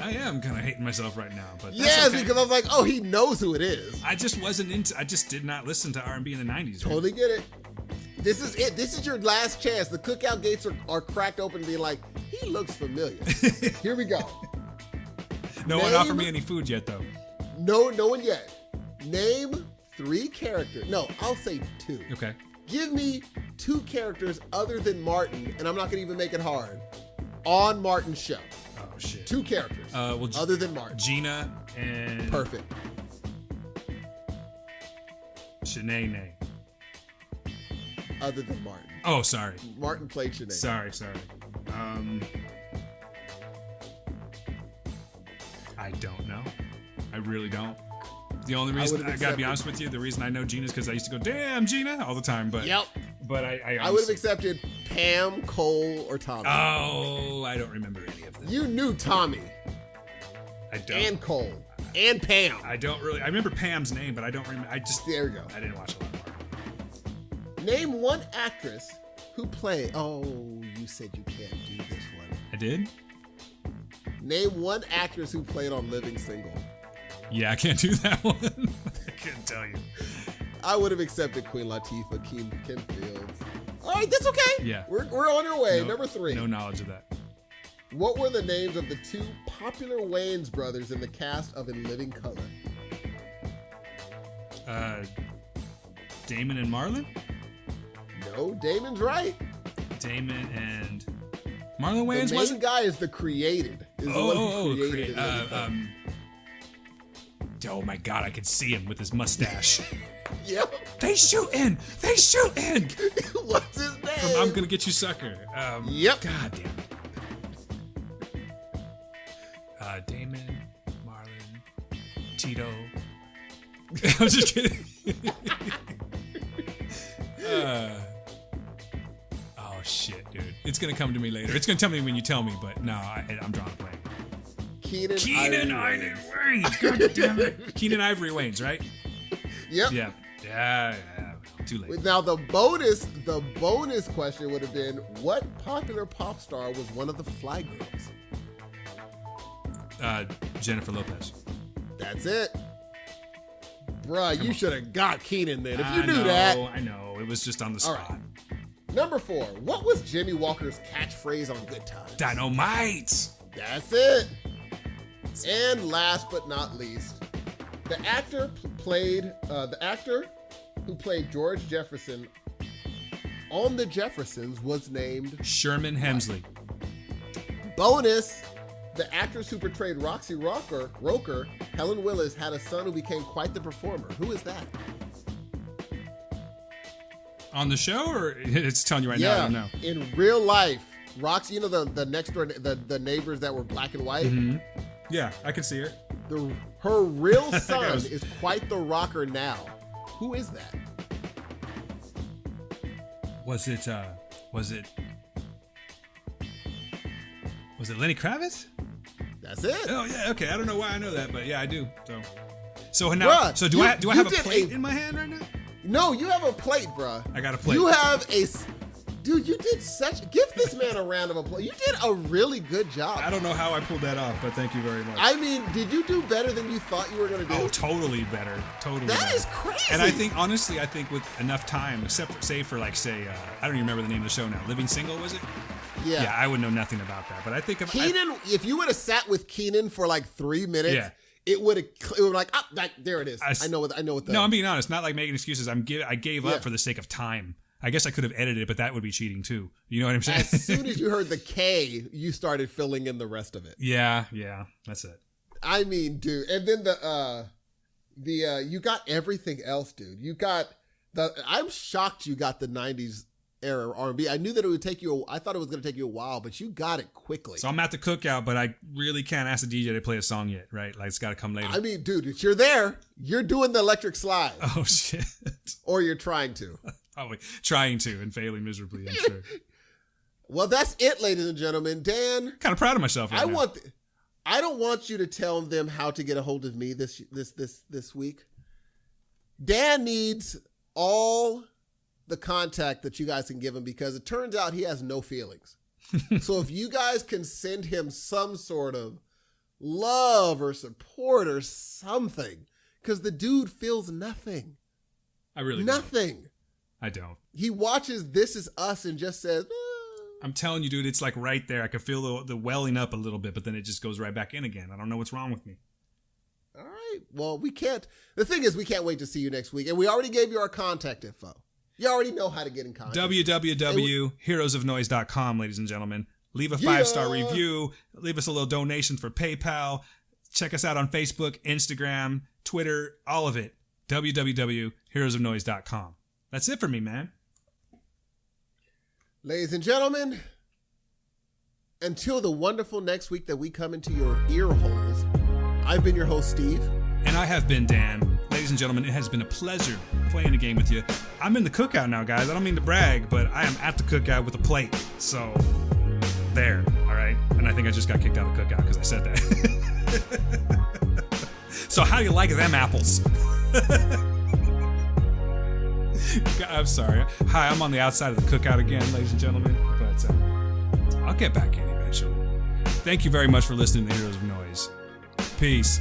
I am kind of hating myself right now, but that's Yes, okay. because I was like, oh, he knows who it is. I just wasn't into. I just did not listen to R&B in the '90s. Dude. Totally get it. This is it. This is your last chance. The cookout gates are cracked open, being like, he looks familiar. Here we go. No one offered me any food yet, though. No one yet. Name 3 characters. No, I'll say 2. Okay. Give me 2 characters other than Martin, and I'm not gonna even make it hard. On Martin's show. Oh shit. 2 characters. Other than Martin. Gina and Perfect. Shanae. Other than Martin. Oh, sorry. Martin played Sinead. Sorry. I don't know. I really don't. The only reason I gotta be honest with you, the reason I know Gina is because I used to go, "Damn, Gina," all the time. But But I would have accepted Pam, Cole, or Tommy. Oh, I don't remember any of them. You knew Tommy. I don't. And Cole. And Pam. I don't really. I remember Pam's name, but I don't remember. There you go. I didn't watch a lot more. Name one actress who played. Oh, you said you can't do this one. I did? Name one actress who played on Living Single. Yeah, I can't do that one. I couldn't tell you. I would have accepted Queen Latifah, Kim Fields. All right, that's okay. Yeah. We're on our way. Number 3. No knowledge of that. What were the names of the 2 popular Wayans brothers in the cast of In Living Color? Damon and Marlon? No, Damon's right. Damon and Marlon Wayans. The main guy is the created. Created oh my God, I could see him with his mustache. Yep. They shootin'! What's his name? From I'm Gonna Get You, Sucker. Yep. God damn it. Damon, Marlon, Tito. I'm just kidding. Oh shit, dude. It's gonna come to me later. It's gonna tell me when you tell me, but no, I'm drawing a blank. Keenan Ivory Wayans. God damn it. Keenan Ivory Wayans, right? Yep. Yeah. Too late. Now the bonus question would have been, what popular pop star was one of the Fly Girls? Jennifer Lopez. That's it. Bruh, you should have got Keenan then. If you knew know, that. I know. It was just on the spot. Right. Number 4. What was Jimmy Walker's catchphrase on Good Times? Dynamite. That's it. And last but not least, the actor who played George Jefferson on The Jeffersons was named Sherman Hemsley. Bonus. The actress who portrayed Roxy Roker, Helen Willis, had a son who became quite the performer. Who is that? On the show, or it's telling you right now? I don't know. In real life, Roxy, you know the next door, the neighbors that were black and white? Mm-hmm. Yeah, I can see her. Her real son is quite the rocker now. Who is that? Was it Lenny Kravitz? That's it. Oh yeah, okay. I don't know why I know that, but yeah, I do. So now, bruh, so do I have a plate in my hand right now? No, you have a plate, bruh. I got a plate. You have a. Dude, you did give this man a round of applause. You did a really good job. I don't know how I pulled that off, but thank you very much. I mean, did you do better than you thought you were going to do? Oh, totally better. Totally That better. is crazy. And I think, honestly, with enough time, except for, say, I don't even remember the name of the show now. Living Single, was it? Yeah. Yeah, I would know nothing about that. But I think Keenan, if you would have sat with Keenan for like 3 minutes, it would like, there it is. I know what the. No, I'm being honest. Not like making excuses. I gave up for the sake of time. I guess I could have edited it, but that would be cheating too. You know what I'm saying? As soon as you heard the K, you started filling in the rest of it. Yeah, that's it. I mean, dude, and then you got everything else, dude. You got I'm shocked you got the 90s era R&B. I knew that it would take you. I thought it was going to take you a while, but you got it quickly. So I'm at the cookout, but I really can't ask the DJ to play a song yet, right? Like it's got to come later. I mean, dude, if you're there, you're doing the electric slide. Oh shit! Or you're trying to. Probably trying to and failing miserably, I'm sure. Well, that's it, ladies and gentlemen. Dan, kind of proud of myself. Right now. I don't want you to tell them how to get a hold of me this week. Dan needs all the contact that you guys can give him because it turns out he has no feelings. So if you guys can send him some sort of love or support or something, because the dude feels nothing. I really nothing. Don't. I don't. He watches This Is Us and just says, I'm telling you, dude, it's like right there. I can feel the welling up a little bit, but then it just goes right back in again. I don't know what's wrong with me. All right. Well, we can't. The thing is, we can't wait to see you next week. And we already gave you our contact info. You already know how to get in contact. www.heroesofnoise.com, ladies and gentlemen. Leave a 5-star review. Leave us a little donation for PayPal. Check us out on Facebook, Instagram, Twitter, all of it. www.heroesofnoise.com. That's it for me, man. Ladies and gentlemen, until the wonderful next week that we come into your ear holes, I've been your host, Steve. And I have been Dan. Ladies and gentlemen, it has been a pleasure playing a game with you. I'm in the cookout now, guys. I don't mean to brag, but I am at the cookout with a plate. So, there, all right? And I think I just got kicked out of the cookout because I said that. So how do you like them apples? I'm sorry. Hi, I'm on the outside of the cookout again, ladies and gentlemen. But I'll get back in eventually. Thank you very much for listening to Heroes of Noise. Peace.